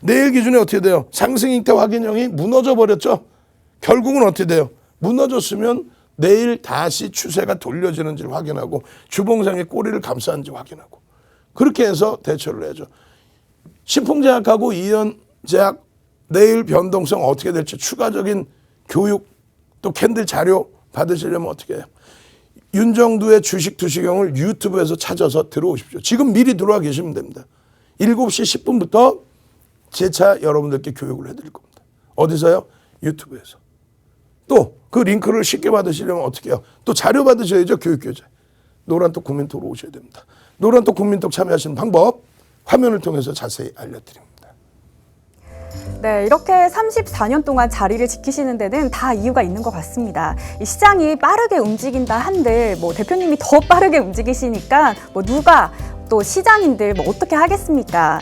내일 기준에 어떻게 돼요? 상승잉태 확인형이 무너져 버렸죠. 결국은 어떻게 돼요? 무너졌으면 내일 다시 추세가 돌려지는지를 확인하고 주봉상의 꼬리를 감싸는지 확인하고 그렇게 해서 대처를 해야죠. 신풍제약하고 이연제약 내일 변동성 어떻게 될지 추가적인 교육 또 캔들 자료 받으시려면 어떻게 해요? 윤정두의 주식 투시경을 유튜브에서 찾아서 들어오십시오. 지금 미리 들어와 계시면 됩니다. 7시 10분부터 재차 여러분들께 교육을 해드릴 겁니다. 어디서요? 유튜브에서. 또 그 링크를 쉽게 받으시려면 어떻게 해요? 또 자료 받으셔야죠. 교육교재. 노란톡 국민톡으로 오셔야 됩니다. 노란톡 국민톡 참여하시는 방법 화면을 통해서 자세히 알려드립니다. 네, 이렇게 34년 동안 자리를 지키시는 데는 다 이유가 있는 것 같습니다. 이 시장이 빠르게 움직인다 한들 뭐 대표님이 더 빠르게 움직이시니까 뭐 누가 또 시장인들 뭐 어떻게 하겠습니까?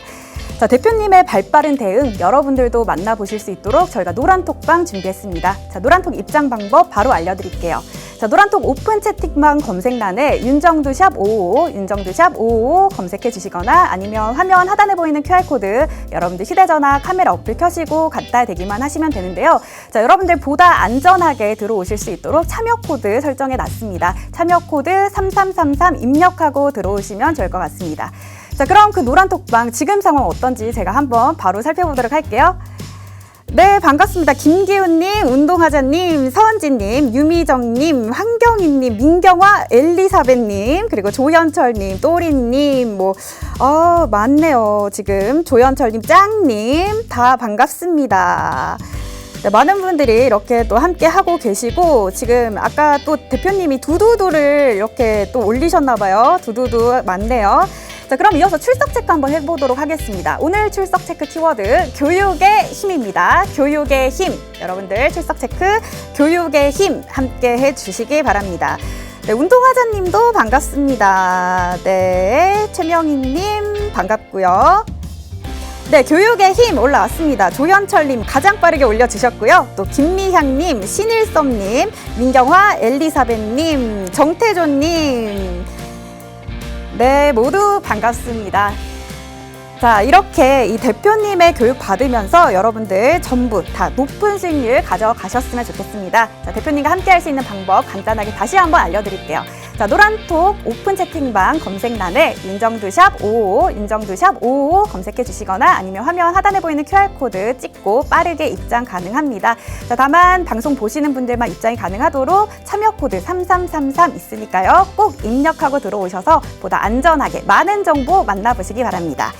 자, 대표님의 발빠른 대응 여러분들도 만나보실 수 있도록 저희가 노란톡방 준비했습니다. 자, 노란톡 입장 방법 바로 알려드릴게요. 자, 노란톡 오픈 채팅방 검색란에 윤정두샵 555, 윤정두샵 555 검색해 주시거나 아니면 화면 하단에 보이는 QR코드 여러분들 휴대전화 카메라 어플 켜시고 갖다 대기만 하시면 되는데요. 자, 여러분들 보다 안전하게 들어오실 수 있도록 참여 코드 설정해 놨습니다. 참여 코드 3333 입력하고 들어오시면 좋을 것 같습니다. 자, 그럼 그 노란톡방 지금 상황 어떤지 제가 한번 바로 살펴보도록 할게요. 네, 반갑습니다. 김기훈님, 운동하자님, 서은진님, 유미정님, 황경희님, 민경화, 엘리사벳님, 그리고 조현철님, 또리님, 많네요. 지금 조현철님, 짱님, 다 반갑습니다. 네, 많은 분들이 이렇게 또 함께 하고 계시고 지금 아까 또 대표님이 두두두를 이렇게 또 올리셨나 봐요. 두두두 많네요. 자, 그럼 이어서 출석 체크 한번 해보도록 하겠습니다. 오늘 출석 체크 키워드 교육의 힘입니다. 교육의 힘. 여러분들 출석 체크 교육의 힘 함께 해주시기 바랍니다. 네, 운동하자님도 반갑습니다. 네, 최명희님 반갑고요. 네, 교육의 힘 올라왔습니다. 조현철님 가장 빠르게 올려주셨고요. 또 김미향님, 신일섭님, 민경화, 엘리사벳님, 정태조님. 네, 모두 반갑습니다. 자, 이렇게 이 대표님의 교육 받으면서 여러분들 전부 다 높은 수익률 가져가셨으면 좋겠습니다. 자, 대표님과 함께 할 수 있는 방법 간단하게 다시 한번 알려드릴게요. 자, 노란톡 오픈 채팅방 검색란에 윤정두샵 555, 윤정두샵 555 검색해 주시거나 아니면 화면 하단에 보이는 QR코드 찍고 빠르게 입장 가능합니다. 자, 다만 방송 보시는 분들만 입장이 가능하도록 참여 코드 3333 있으니까요. 꼭 입력하고 들어오셔서 보다 안전하게 많은 정보 만나보시기 바랍니다.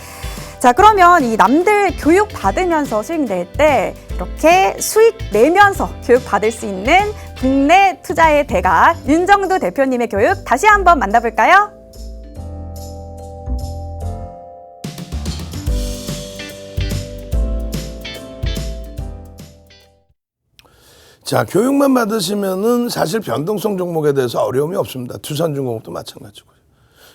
자, 그러면 이 남들 교육 받으면서 수익 낼 때 이렇게 수익 내면서 교육 받을 수 있는 국내 투자의 대가 윤정두 대표님의 교육 다시 한번 만나볼까요? 자, 교육만 받으시면은 사실 변동성 종목에 대해서 어려움이 없습니다. 두산중공업도 마찬가지고요.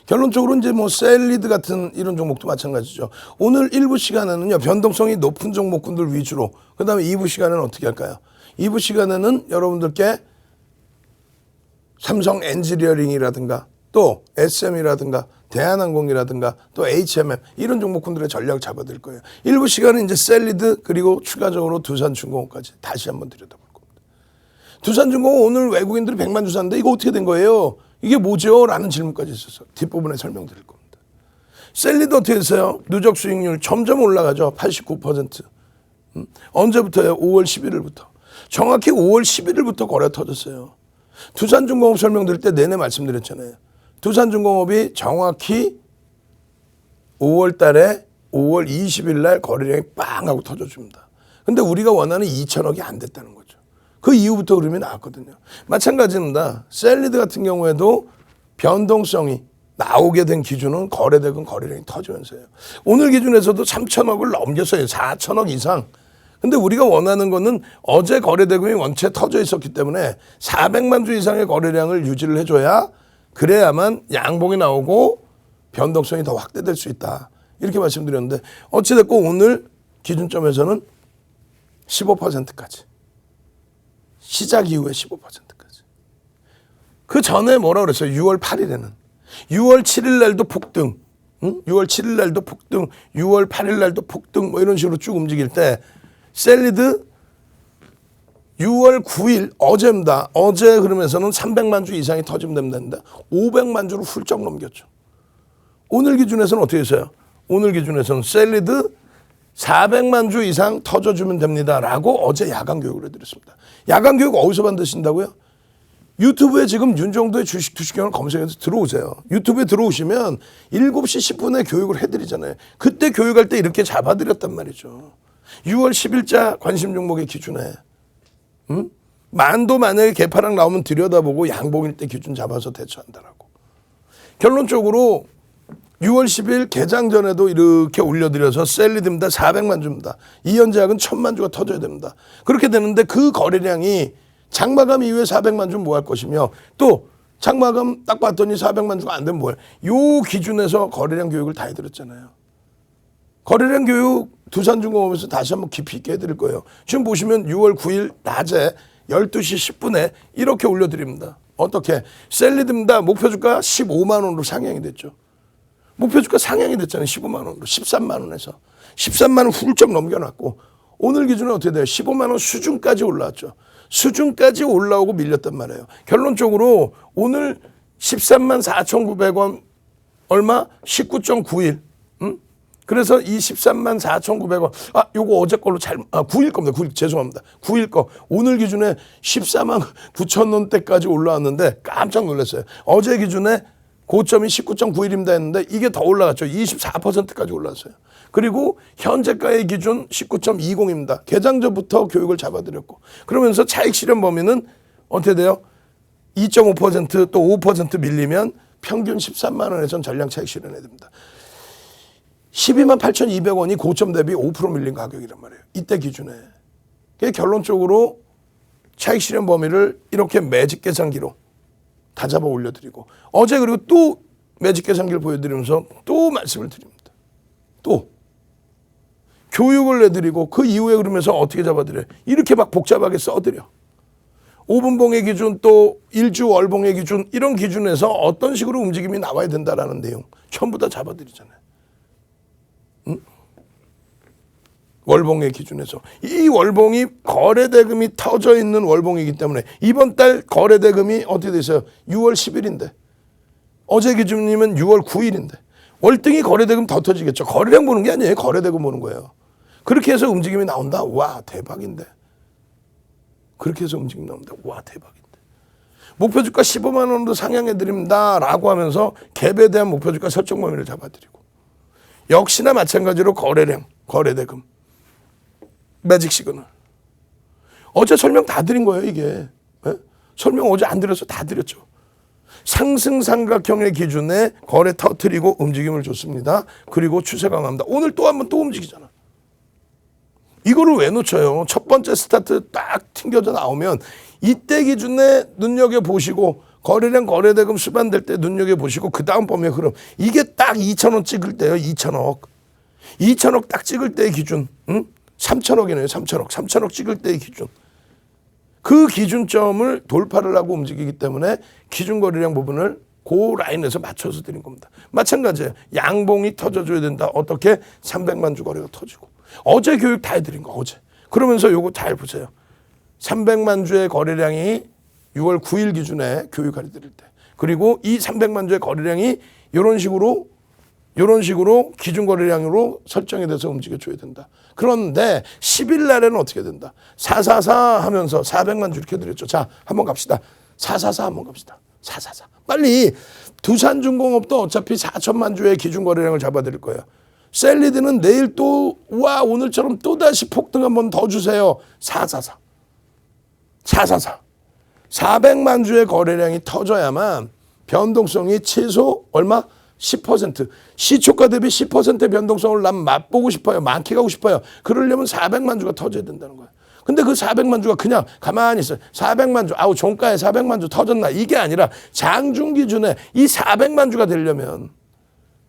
결론적으로 이제 셀리드 같은 이런 종목도 마찬가지죠. 오늘 1부 시간에는요, 변동성이 높은 종목군들 위주로, 그 다음에 2부 시간에는 어떻게 할까요? 2부 시간에는 여러분들께 삼성 엔지니어링이라든가 또 SM이라든가 대한항공이라든가 또 HMM 이런 종목군들의 전략을 잡아드릴 거예요. 1부 시간은 이제 셀리드 그리고 추가적으로 두산중공업까지 다시 한번 들여다볼 겁니다. 두산중공업 오늘 외국인들이 100만 주 샀는데 이거 어떻게 된 거예요? 이게 뭐죠? 라는 질문까지 있었어요. 뒷부분에 설명드릴 겁니다. 셀리드 어떻게 됐어요? 누적 수익률 점점 올라가죠. 89%. 언제부터요? 5월 11일부터. 정확히 5월 11일부터 거래 터졌어요. 두산중공업 설명드릴 때 내내 말씀드렸잖아요. 두산중공업이 정확히 5월 달에 5월 20일 날 거래량이 빵 하고 터져줍니다. 근데 우리가 원하는 2천억이 안 됐다는 거죠. 그 이후부터 흐름이 나왔거든요. 마찬가지입니다. 셀리드 같은 경우에도 변동성이 나오게 된 기준은 거래대금 거래량이 터지면서요. 오늘 기준에서도 3천억을 넘겼어요. 4천억 이상. 근데 우리가 원하는 거는 어제 거래대금이 원체 터져 있었기 때문에 400만 주 이상의 거래량을 유지를 해줘야 그래야만 양봉이 나오고 변동성이 더 확대될 수 있다. 이렇게 말씀드렸는데 어찌됐건 오늘 기준점에서는 15%까지. 시작 이후에 15%까지. 그 전에 뭐라 그랬어요? 6월 8일에는. 6월 7일 날도 폭등. 6월 7일 날도 폭등. 6월 8일 날도 폭등. 뭐 이런 식으로 쭉 움직일 때 셀리드 6월 9일 어제입니다. 어제 그러면서는 300만 주 이상이 터지면 된다. 500만 주를 훌쩍 넘겼죠. 오늘 기준에서는 어떻게 했어요? 오늘 기준에서는 셀리드 400만 주 이상 터져주면 됩니다라고 어제 야간 교육을 해드렸습니다. 야간 교육 어디서 받으신다고요? 유튜브에 지금 윤정도의 주식 투시경을 검색해서 들어오세요. 유튜브에 들어오시면 7시 10분에 교육을 해드리잖아요. 그때 교육할 때 이렇게 잡아드렸단 말이죠. 6월 10일자 관심 종목의 기준에 만도 만약에 개파락 나오면 들여다보고 양봉일 때 기준 잡아서 대처한다라고. 결론적으로 6월 10일 개장 전에도 이렇게 올려드려서 셀리드입니다. 400만 주입니다. 이현제약은 1000만 주가 터져야 됩니다. 그렇게 되는데 그 거래량이 장마감 이후에 400만 주는 뭐 할 것이며 또 장마감 딱 봤더니 400만 주가 안 되면 뭐예요. 요 기준에서 거래량 교육을 다 해드렸잖아요. 거래량 교육 두산중공업에서 다시 한번 깊이 있게 해드릴 거예요. 지금 보시면 6월 9일 낮에 12시 10분에 이렇게 올려드립니다. 어떻게? 셀리드입니다. 목표주가 15만 원으로 상향이 됐죠. 목표주가 상향이 됐잖아요. 15만 원으로. 13만 원에서. 13만 원 훌쩍 넘겨놨고 오늘 기준은 어떻게 돼요? 15만 원 수준까지 올라왔죠. 수준까지 올라오고 밀렸단 말이에요. 결론적으로 오늘 13만 4,900원 얼마? 19.91. 그래서 이 13만 4,900원. 요거 어제 걸로 9일 겁니다. 9일 죄송합니다. 9일 거. 오늘 기준에 14만 9천 원대까지 올라왔는데 깜짝 놀랐어요. 어제 기준에 고점이 19.91입니다 했는데 이게 더 올라갔죠. 24%까지 올랐어요. 그리고 현재가의 기준 19.20입니다. 개장 전부터 교육을 잡아드렸고 그러면서 차익 실현 범위는 어떻게 돼요? 2.5% 또 5% 밀리면 평균 13만 원에선 전량 차익 실현해야 됩니다. 12만 8,200원이 고점 대비 5% 밀린 가격이란 말이에요. 이때 기준에. 결론적으로 차익 실현 범위를 이렇게 매직 계산기로 다 잡아 올려드리고 어제 그리고 또 매직 계산기를 보여드리면서 또 말씀을 드립니다. 또 교육을 내드리고 그 이후에 그러면서 어떻게 잡아드려요? 이렇게 막 복잡하게 써드려. 5분봉의 기준 또 일주 월봉의 기준 이런 기준에서 어떤 식으로 움직임이 나와야 된다라는 내용 전부 다 잡아드리잖아요. 월봉의 기준에서 이 월봉이 거래대금이 터져 있는 월봉이기 때문에 이번 달 거래대금이 어떻게 됐어요? 6월 10일인데 어제 기준이면 6월 9일인데 월등히 거래대금 더 터지겠죠. 거래량 보는 게 아니에요. 거래대금 보는 거예요. 그렇게 해서 움직임이 나온다. 와 대박인데. 그렇게 해서 움직임이 나온다. 와 대박인데. 목표주가 15만 원으로 상향해드립니다 라고 하면서 갭에 대한 목표주가 설정 범위를 잡아드리고 역시나 마찬가지로 거래량, 거래대금 매직 시그널. 어제 설명 다 드린 거예요, 이게. 네? 설명 어제 안 드려서 다 드렸죠. 상승 삼각형의 기준에 거래 터트리고 움직임을 줬습니다. 그리고 추세 강화합니다. 오늘 또 한 번 또 움직이잖아. 이거를 왜 놓쳐요? 첫 번째 스타트 딱 튕겨져 나오면 이때 기준에 눈여겨보시고 거래량 거래대금 수반될 때 눈여겨보시고 그 다음 범위의 흐름. 이게 딱 2천원 찍을 때요. 2천억. 2천억 딱 찍을 때의 기준. 3천억이네요. 3천억 찍을 때의 기준. 그 기준점을 돌파를 하고 움직이기 때문에 기준 거래량 부분을 그 라인에서 맞춰서 드린 겁니다. 마찬가지예요. 양봉이 터져줘야 된다. 어떻게? 300만 주 거래가 터지고. 어제 교육 다 해드린 거 어제. 그러면서 요거 잘 보세요. 300만 주의 거래량이 6월 9일 기준에 교육을 해드릴 때. 그리고 이 300만 주의 거래량이 이런 식으로 기준 거래량으로 설정이 돼서 움직여줘야 된다. 그런데 10일 날에는 어떻게 된다? 444 하면서 400만 주 이렇게 드렸죠. 자, 한번 갑시다. 444 한번 갑시다. 444. 빨리 두산중공업도 어차피 4천만 주의 기준 거래량을 잡아드릴 거예요. 셀리드는 내일 또 오늘처럼 또다시 폭등 한번 더 주세요. 444. 444. 400만 주의 거래량이 터져야만 변동성이 최소 얼마? 10%. 시초가 대비 10% 변동성을 난 맛보고 싶어요. 만끽하고 싶어요. 그러려면 400만 주가 터져야 된다는 거예요. 근데 그 400만 주가 그냥 가만히 있어요. 400만 주, 아우 종가에 400만 주 터졌나. 이게 아니라 장중 기준에 이 400만 주가 되려면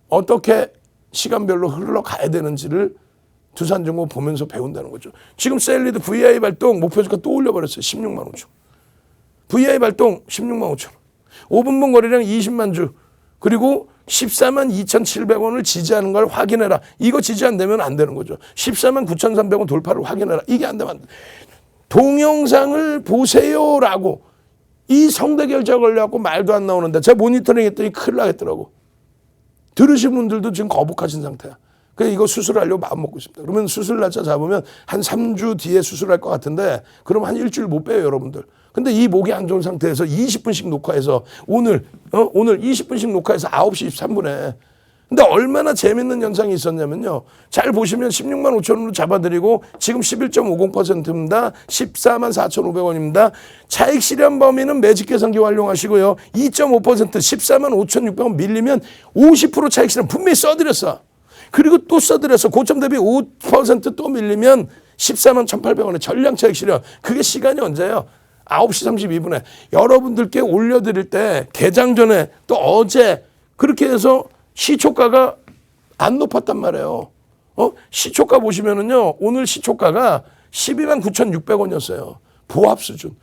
어떻게 시간별로 흘러가야 되는지를 두산중공 보면서 배운다는 거죠. 지금 셀리드 VI 발동 목표주가 또 올려버렸어요. 16만 5천. VI 발동 16만 5천. 5분봉 거래량 20만 주. 그리고 14만 2,700원을 지지하는 걸 확인해라. 이거 지지 안 되면 안 되는 거죠. 14만 9,300원 돌파를 확인해라. 이게 안 되면 안 돼. 동영상을 보세요라고 이 성대 결제가 걸려갖고 말도 안 나오는데 제가 모니터링 했더니 큰일 나겠더라고. 들으신 분들도 지금 거북하신 상태야. 그래서 이거 수술하려고 마음먹고 있습니다. 그러면 수술 날짜 잡으면 한 3주 뒤에 수술할 것 같은데 그럼 한 일주일 못 빼요, 여러분들. 근데 이 목이 안 좋은 상태에서 20분씩 녹화해서 오늘 20분씩 녹화해서 9시 23분에 근데 얼마나 재밌는 현상이 있었냐면요. 잘 보시면 16만 5천 원으로 잡아드리고 지금 11.50%입니다. 14만 4,500원입니다. 차익 실현 범위는 매직 계산기 활용하시고요. 2.5% 14만 5,600원 밀리면 50% 차익 실현 분명히 써드렸어. 그리고 또 써드려서 고점 대비 5% 밀리면 14만 1,800원의 전량 차익 실현. 그게 시간이 언제예요? 9시 32분에 여러분들께 올려드릴 때 개장 전에 또 어제 그렇게 해서 시초가가 안 높았단 말이에요. 시초가 보시면은요, 오늘 시초가가 12만 9,600원이었어요. 보합 수준.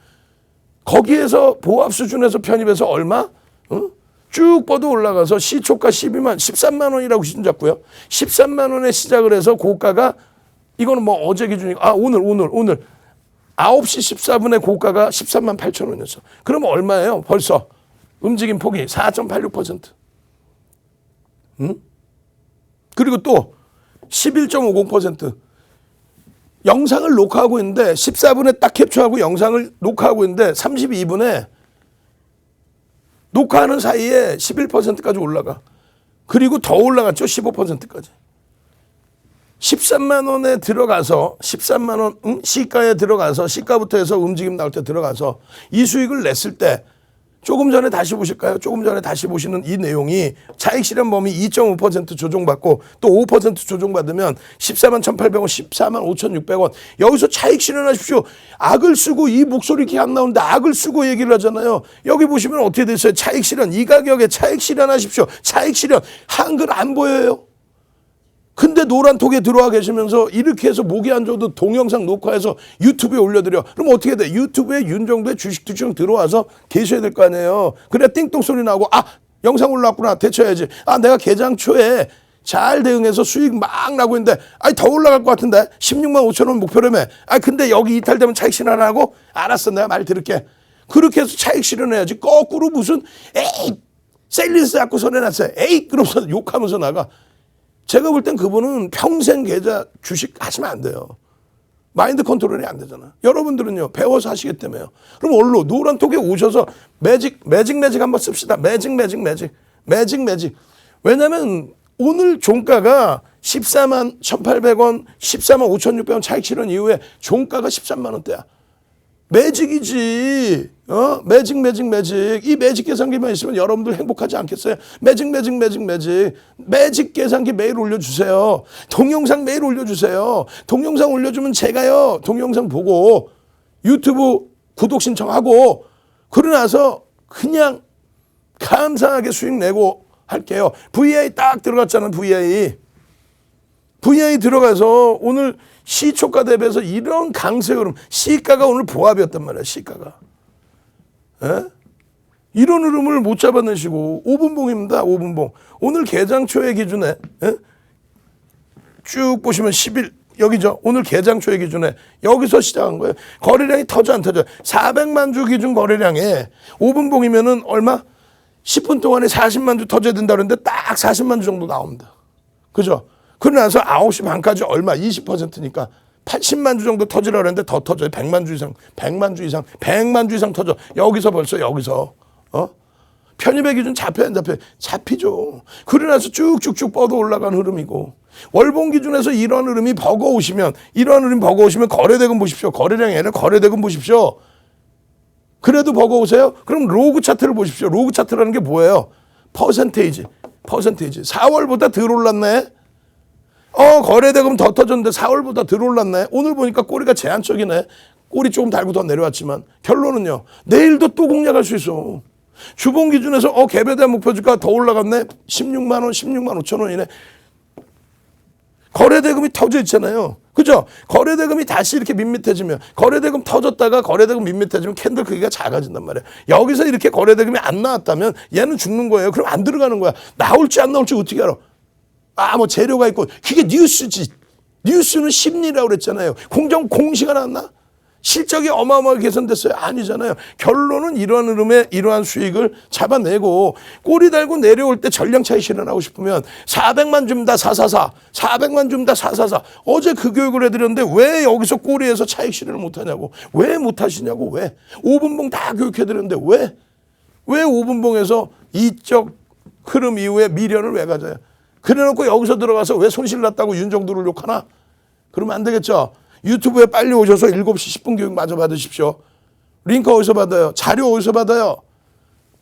거기에서 보합 수준에서 편입해서 얼마? 쭉 뻗어 올라가서 시초가 13만 원이라고 기준 잡고요. 13만 원에 시작을 해서 고가가 이거는 뭐 어제 기준이고 오늘 9시 14분에 고가가 13만 8천 원이었어. 그럼 얼마예요? 벌써 움직임 폭이 4.86%. 그리고 또 11.50% 영상을 녹화하고 있는데 14분에 딱 캡처하고 영상을 녹화하고 있는데 32분에 녹화하는 사이에 11%까지 올라가. 그리고 더 올라갔죠. 15%까지. 13만 원에 들어가서 13만 원 시가에 들어가서 시가부터 해서 움직임 나올 때 들어가서 이 수익을 냈을 때 조금 전에 다시 보실까요? 조금 전에 다시 보시는 이 내용이 차익 실현 범위 2.5% 조정받고 또 5% 조정받으면 14만 1,800원, 14만 5,600원. 여기서 차익 실현하십시오. 악을 쓰고 이 목소리 이렇게 안 나오는데 악을 쓰고 얘기를 하잖아요. 여기 보시면 어떻게 됐어요? 차익 실현. 이 가격에 차익 실현하십시오. 차익 실현. 한글 안 보여요. 근데 노란톡에 들어와 계시면서 이렇게 해서 목이 안 좋아도 동영상 녹화해서 유튜브에 올려드려. 그럼 어떻게 돼? 유튜브에 윤정도의 주식투정 들어와서 계셔야 될 거 아니에요. 그래야 띵동 소리 나고 영상 올라왔구나. 대처해야지. 내가 개장 초에 잘 대응해서 수익 막 나고 있는데 더 올라갈 것 같은데 16만 5천 원 목표라며. 근데 여기 이탈되면 차익 실현하라고? 알았어. 내가 말 들을게. 그렇게 해서 차익 실현해야지. 거꾸로 무슨 셀리스 갖고 손해났어요. 그러면서 욕하면서 나가. 제가 볼 땐 그분은 평생 계좌 주식 하시면 안 돼요. 마인드 컨트롤이 안 되잖아. 여러분들은요, 배워서 하시겠다며요. 그럼 얼로 노란톡에 오셔서 매직 한번 씁시다. 매직. 왜냐면 오늘 종가가 14만 1,800원, 14만 5,600원 차익 실현 이후에 종가가 13만 원대야. 매직이지. 매직. 이 매직 계산기만 있으면 여러분들 행복하지 않겠어요? 매직 계산기 매일 올려주세요. 동영상 매일 올려주세요. 동영상 올려주면 제가요, 동영상 보고 유튜브 구독 신청하고 그러고 나서 그냥 감사하게 수익 내고 할게요. VI 딱 들어갔잖아요. VI 들어가서 오늘 시초가 대비해서 이런 강세 흐름, 시가가 오늘 보합이었단 말이야. 시가가. 이런 흐름을 못 잡아내시고 5분봉입니다. 5분봉. 오늘 개장 초의 기준에 쭉 보시면 10일 여기죠. 오늘 개장 초의 기준에 여기서 시작한 거예요. 거래량이 터져 안 터져. 400만 주 기준 거래량에 5분봉이면은 얼마? 10분 동안에 40만 주 터져야 된다 그러는데 딱 40만 주 정도 나옵니다. 그죠? 그러고 나서 9시 반까지 얼마? 20%니까 80만 주 정도 터지라 그랬는데 더 터져요. 100만 주 이상 터져. 여기서 벌써 편입의 기준 잡혀 안 잡혀? 잡히죠. 그러고 나서 쭉쭉쭉 뻗어 올라간 흐름이고 월봉 기준에서 이런 흐름이 버거우시면 거래대금 보십시오. 거래량이 아니라 거래대금 보십시오. 그래도 버거우세요? 그럼 로그 차트를 보십시오. 로그 차트라는 게 뭐예요? 퍼센테이지. 퍼센테이지. 4월보다 덜 올랐네. 거래대금 더 터졌는데 4월보다 덜 올랐네. 오늘 보니까 꼬리가 제한적이네. 꼬리 조금 달고 더 내려왔지만 결론은요. 내일도 또 공략할 수 있어. 주봉 기준에서 개별된 목표주가 더 올라갔네. 16만 원, 16만 5천 원이네. 거래대금이 터져 있잖아요. 그죠? 거래대금이 다시 이렇게 밋밋해지면 거래대금 터졌다가 거래대금 밋밋해지면 캔들 크기가 작아진단 말이에요. 여기서 이렇게 거래대금이 안 나왔다면 얘는 죽는 거예요. 그럼 안 들어가는 거야. 나올지 안 나올지 어떻게 알아? 뭐 재료가 있고 그게 뉴스지. 뉴스는 심리라고 그랬잖아요. 공시가 나왔나? 실적이 어마어마하게 개선됐어요? 아니잖아요. 결론은 이러한 흐름에 이러한 수익을 잡아내고 꼬리 달고 내려올 때 전량 차익 실현하고 싶으면 400만 줍니다. 444. 400만 줍니다. 444. 어제 그 교육을 해드렸는데 왜 여기서 꼬리에서 차익 실현을 못하냐고. 왜 못하시냐고. 왜. 5분봉 다 교육해드렸는데 왜. 왜 5분봉에서 이적 흐름 이후에 미련을 왜 가져요. 그래놓고 여기서 들어가서 왜 손실 났다고 윤정두를 욕하나. 그러면 안 되겠죠. 유튜브에 빨리 오셔서 7시 10분 교육 마저 받으십시오. 링크 어디서 받아요? 자료 어디서 받아요?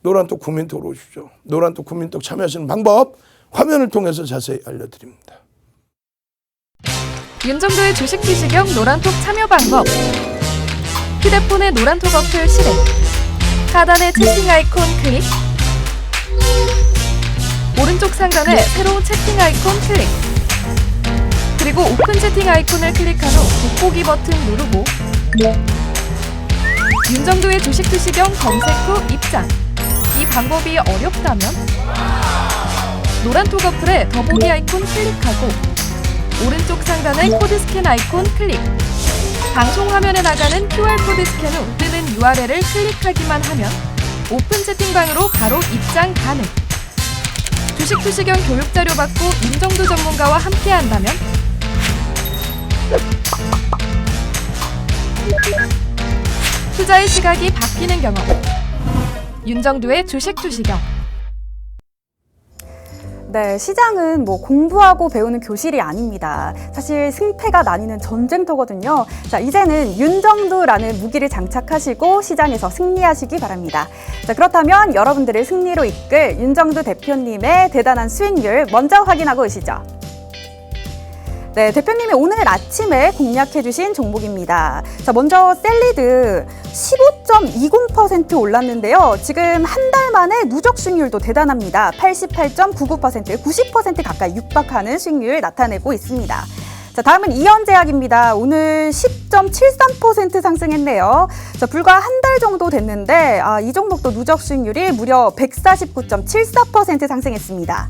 노란톡 국민톡으로 오십시오. 노란톡 국민톡 참여하시는 방법 화면을 통해서 자세히 알려드립니다. 윤정도의 주식 투시경 노란톡 참여 방법. 휴대폰의 노란톡 어플 실행. 하단의 채팅 아이콘 클릭. 오른쪽 상단에 새로운 채팅 아이콘 클릭. 그리고 오픈 채팅 아이콘을 클릭한 후 돋보기 버튼 누르고 윤정도의 주식 투시경 검색 후 입장. 이 방법이 어렵다면 노란톡 어플에 더보기 아이콘 클릭하고 오른쪽 상단의 코드 스캔 아이콘 클릭. 방송 화면에 나가는 QR코드 스캔 후 뜨는 URL을 클릭하기만 하면 오픈 채팅방으로 바로 입장 가능. 주식 투시경 교육 자료 받고 윤정도 전문가와 함께 한다면 투자의 시각이 바뀌는 경험. 윤정도의 주식 투시경. 네, 시장은 공부하고 배우는 교실이 아닙니다. 사실 승패가 나뉘는 전쟁터거든요. 자, 이제는 윤정두라는 무기를 장착하시고 시장에서 승리하시기 바랍니다. 자, 그렇다면 여러분들을 승리로 이끌 윤정두 대표님의 대단한 수익률 먼저 확인하고 오시죠. 네, 대표님이 오늘 아침에 공략해 주신 종목입니다. 자, 먼저 셀리드 15.20% 올랐는데요. 지금 한 달 만에 누적 수익률도 대단합니다. 88.99%, 90% 가까이 육박하는 수익률을 나타내고 있습니다. 자, 다음은 이현제약입니다. 오늘 10.73% 상승했네요. 자, 불과 한 달 정도 됐는데 이 종목도 누적 수익률이 무려 149.74% 상승했습니다.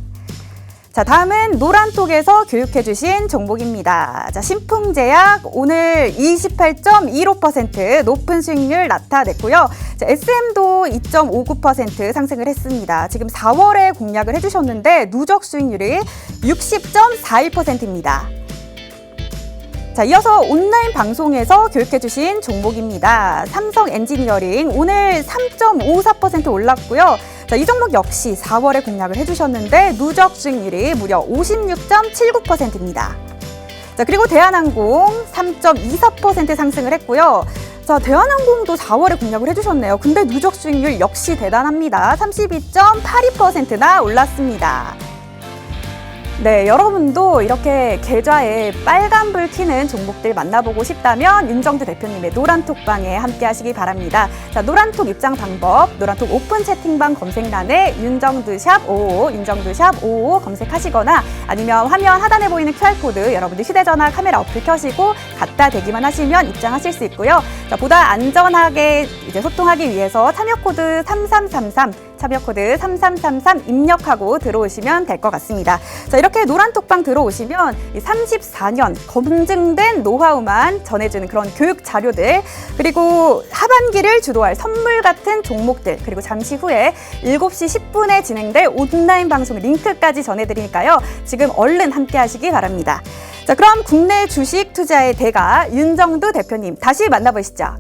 자, 다음은 노란톡에서 교육해주신 종목입니다. 자, 신풍제약 오늘 28.15% 높은 수익률 나타냈고요. 자, SM도 2.59% 상승을 했습니다. 지금 4월에 공략을 해주셨는데 누적 수익률이 60.41%입니다. 자, 이어서 온라인 방송에서 교육해주신 종목입니다. 삼성 엔지니어링 오늘 3.54% 올랐고요. 자, 이 종목 역시 4월에 공략을 해주셨는데 누적 수익률이 무려 56.79%입니다. 자, 그리고 대한항공 3.24% 상승을 했고요. 자, 대한항공도 4월에 공략을 해주셨네요. 근데 누적 수익률 역시 대단합니다. 32.82%나 올랐습니다. 네, 여러분도 이렇게 계좌에 빨간불 켜는 종목들 만나보고 싶다면 윤정두 대표님의 노란톡방에 함께 하시기 바랍니다. 자, 노란톡 입장 방법, 노란톡 오픈 채팅방 검색란에 윤정두샵 55, 윤정두샵 55 검색하시거나 아니면 화면 하단에 보이는 QR코드 여러분들 휴대전화 카메라 어플 켜시고 갖다 대기만 하시면 입장하실 수 있고요. 자, 보다 안전하게 소통하기 위해서 참여코드 3333 참여코드 3333 입력하고 들어오시면 될 것 같습니다. 자, 이렇게 노란톡방 들어오시면 34년 검증된 노하우만 전해주는 그런 교육 자료들, 그리고 하반기를 주도할 선물 같은 종목들, 그리고 잠시 후에 7시 10분에 진행될 온라인 방송 링크까지 전해드리니까요. 지금 얼른 함께 하시기 바랍니다. 자, 그럼 국내 주식 투자의 대가 윤정두 대표님 다시 만나보시죠.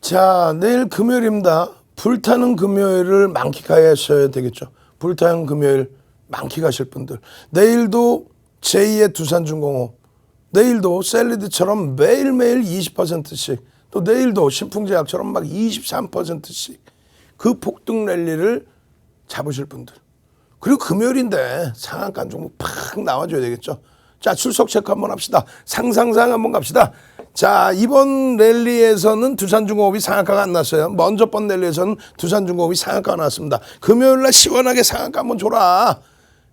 자, 내일 금요일입니다. 불타는 금요일을 만끽하셔야 되겠죠. 불타는 금요일 만끽하실 분들. 내일도 제2의 두산중공업, 내일도 샐리드처럼 매일매일 20%씩, 또 내일도 신풍제약처럼 막 23%씩 그 폭등 랠리를 잡으실 분들. 그리고 금요일인데 상한가 종목 팍 나와줘야 되겠죠. 자, 출석 체크 한번 합시다. 상상상 한번 갑시다. 자, 이번 랠리에서는 두산중공업이 상한가가 안 났어요. 먼저 번 랠리에서는 두산중공업이 상한가가 났습니다. 금요일날 시원하게 상한가 한번 줘라.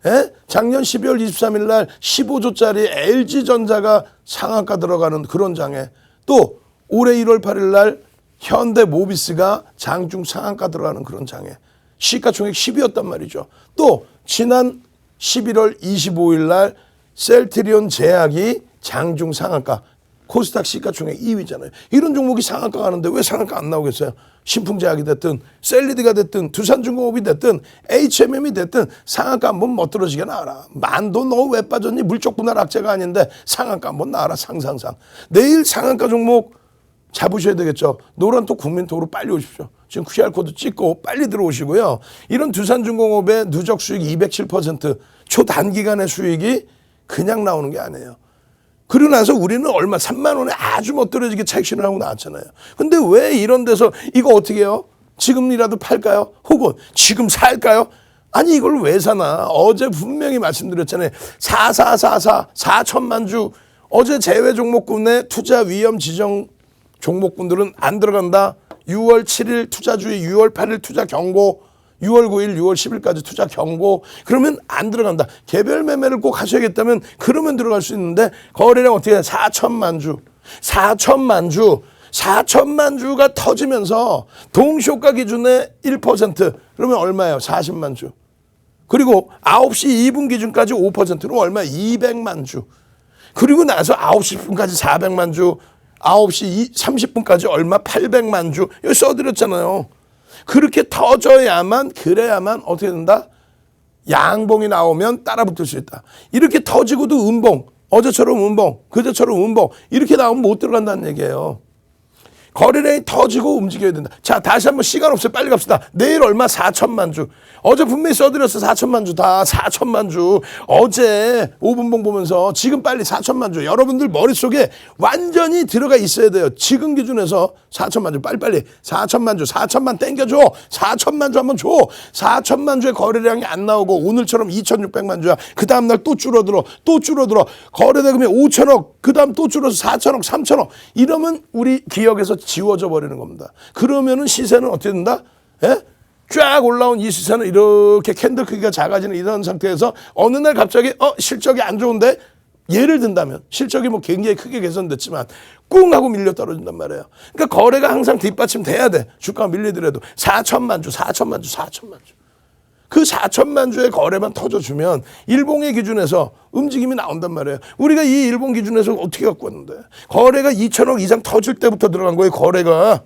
예? 작년 12월 23일 날 15조짜리 LG전자가 상한가 들어가는 그런 장에, 또 올해 1월 8일 날 현대모비스가 장중 상한가 들어가는 그런 장에 시가총액 10위였단 말이죠. 또 지난 11월 25일 날 셀트리온 제약이 장중 상한가, 코스닥 시가총액 2위잖아요. 이런 종목이 상한가 가는데 왜 상한가 안 나오겠어요? 신풍제약이 됐든 셀리드가 됐든 두산중공업이 됐든 HMM이 됐든 상한가 한번 멋들어지게 나와라. 만도 너 왜 빠졌니? 물적 분할 악재가 아닌데 상한가 한번 나와라. 상상상. 내일 상한가 종목 잡으셔야 되겠죠. 노란톡 국민톡으로 빨리 오십시오. 지금 QR코드 찍고 빨리 들어오시고요. 이런 두산중공업의 누적 수익 207%, 초단기간의 수익이 그냥 나오는 게 아니에요. 그러고 나서 우리는 얼마 3만 원에 아주 멋들어지게 차익 실현하고 나왔잖아요. 근데 왜 이런 데서 이거 어떻게 해요? 지금이라도 팔까요? 혹은 지금 살까요? 아니 이걸 왜 사나? 어제 분명히 말씀드렸잖아요. 4천만 주. 어제 제외 종목군의 투자 위험 지정 종목군들은 안 들어간다. 6월 7일 투자주의, 6월 8일 투자 경고, 6월 9일, 6월 10일까지 투자 경고. 그러면 안 들어간다. 개별 매매를 꼭 하셔야겠다면 그러면 들어갈 수 있는데 거래량 어떻게 해? 4천만 주. 4천만 주가 터지면서 동시효과 기준의 1%. 그러면 얼마예요? 40만 주. 그리고 9시 2분 기준까지 5%는 얼마? 200만 주. 그리고 나서 9시 10분까지 400만 주. 9시 30분까지 얼마? 800만 주. 여기 써드렸잖아요. 그렇게 터져야만, 그래야만 어떻게 된다? 양봉이 나오면 따라 붙을 수 있다. 이렇게 터지고도 음봉, 어제처럼 음봉, 그제처럼 음봉, 이렇게 나오면 못 들어간다는 얘기예요. 거래량이 터지고 움직여야 된다. 자, 다시 한번 시간 없어요. 빨리 갑시다. 내일 얼마? 4천만 주. 어제 분명히 써드렸어. 4천만 주 다. 4천만 주. 어제 5분봉 보면서 지금 빨리 4천만 주. 여러분들 머릿속에 완전히 들어가 있어야 돼요. 지금 기준에서 4천만 주. 빨리빨리. 4천만 주. 4천만 땡겨줘. 4천만 주 한번 줘. 4천만 주의 거래량이 안 나오고 오늘처럼 2,600만 주야. 그 다음날 또 줄어들어. 또 줄어들어. 거래대금이 5천억. 그 다음 또 줄어서 4천억, 3천억. 이러면 우리 기억에서 지워져 버리는 겁니다. 그러면은 시세는 어떻게 된다? 예? 쫙 올라온 이 시세는 이렇게 캔들 크기가 작아지는 이런 상태에서 어느 날 갑자기 실적이 안 좋은데, 예를 든다면 실적이 뭐 굉장히 크게 개선됐지만 꿍 하고 밀려 떨어진단 말이에요. 그러니까 거래가 항상 뒷받침 돼야 돼. 주가가 밀리더라도 4천만 주. 그 4천만 주의 거래만 터져주면 일봉의 기준에서 움직임이 나온단 말이에요. 우리가 이 일봉 기준에서 어떻게 갖고 왔는데, 거래가 2천억 이상 터질 때부터 들어간 거예요. 거래가.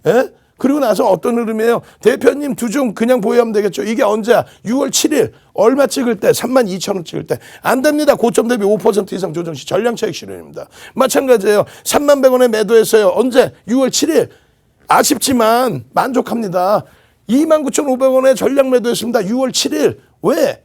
예? 그리고 나서 어떤 흐름이에요? 대표님 두중 그냥 보유하면 되겠죠. 이게 언제야? 6월 7일 얼마 찍을 때? 32,000원 찍을 때. 안 됩니다. 고점 대비 5% 이상 조정 시 전량 차익 실현입니다. 마찬가지예요. 31,100원에 매도했어요. 언제? 6월 7일. 아쉽지만 만족합니다. 29,500원에 전량 매도했습니다. 6월 7일. 왜?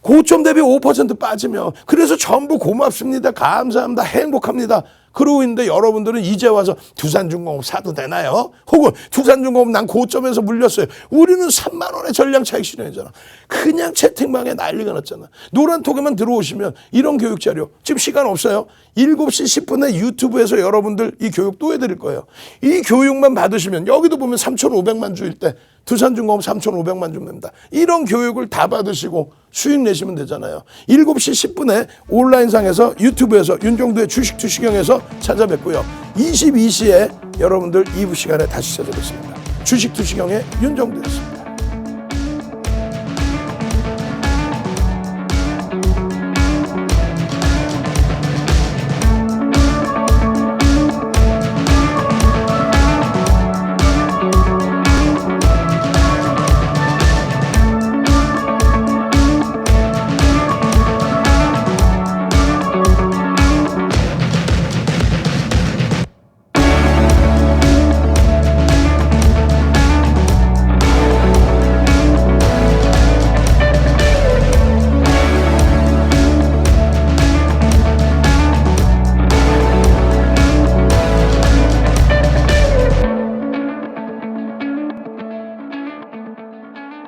고점 대비 5% 빠지면. 그래서 전부 고맙습니다. 감사합니다. 행복합니다. 그러고 있는데 여러분들은 이제 와서 두산중공업 사도 되나요? 혹은 두산중공업 난 고점에서 물렸어요. 우리는 3만 원의 전량 차익 실현이잖아. 그냥 채팅방에 난리가 났잖아. 노란톡에만 들어오시면 이런 교육 자료, 지금 시간 없어요. 7시 10분에 유튜브에서 여러분들 이 교육 또 해드릴 거예요. 이 교육만 받으시면 여기도 보면 3,500만 주일 때 두산중공업 3,500만 주입니다. 이런 교육을 다 받으시고 수익 내시면 되잖아요. 7시 10분에 온라인상에서 유튜브에서 윤정도의 주식 투시경에서 찾아뵙고요. 22시에 여러분들 2부 시간에 다시 찾아뵙습니다. 주식 투시경의 윤정도였습니다.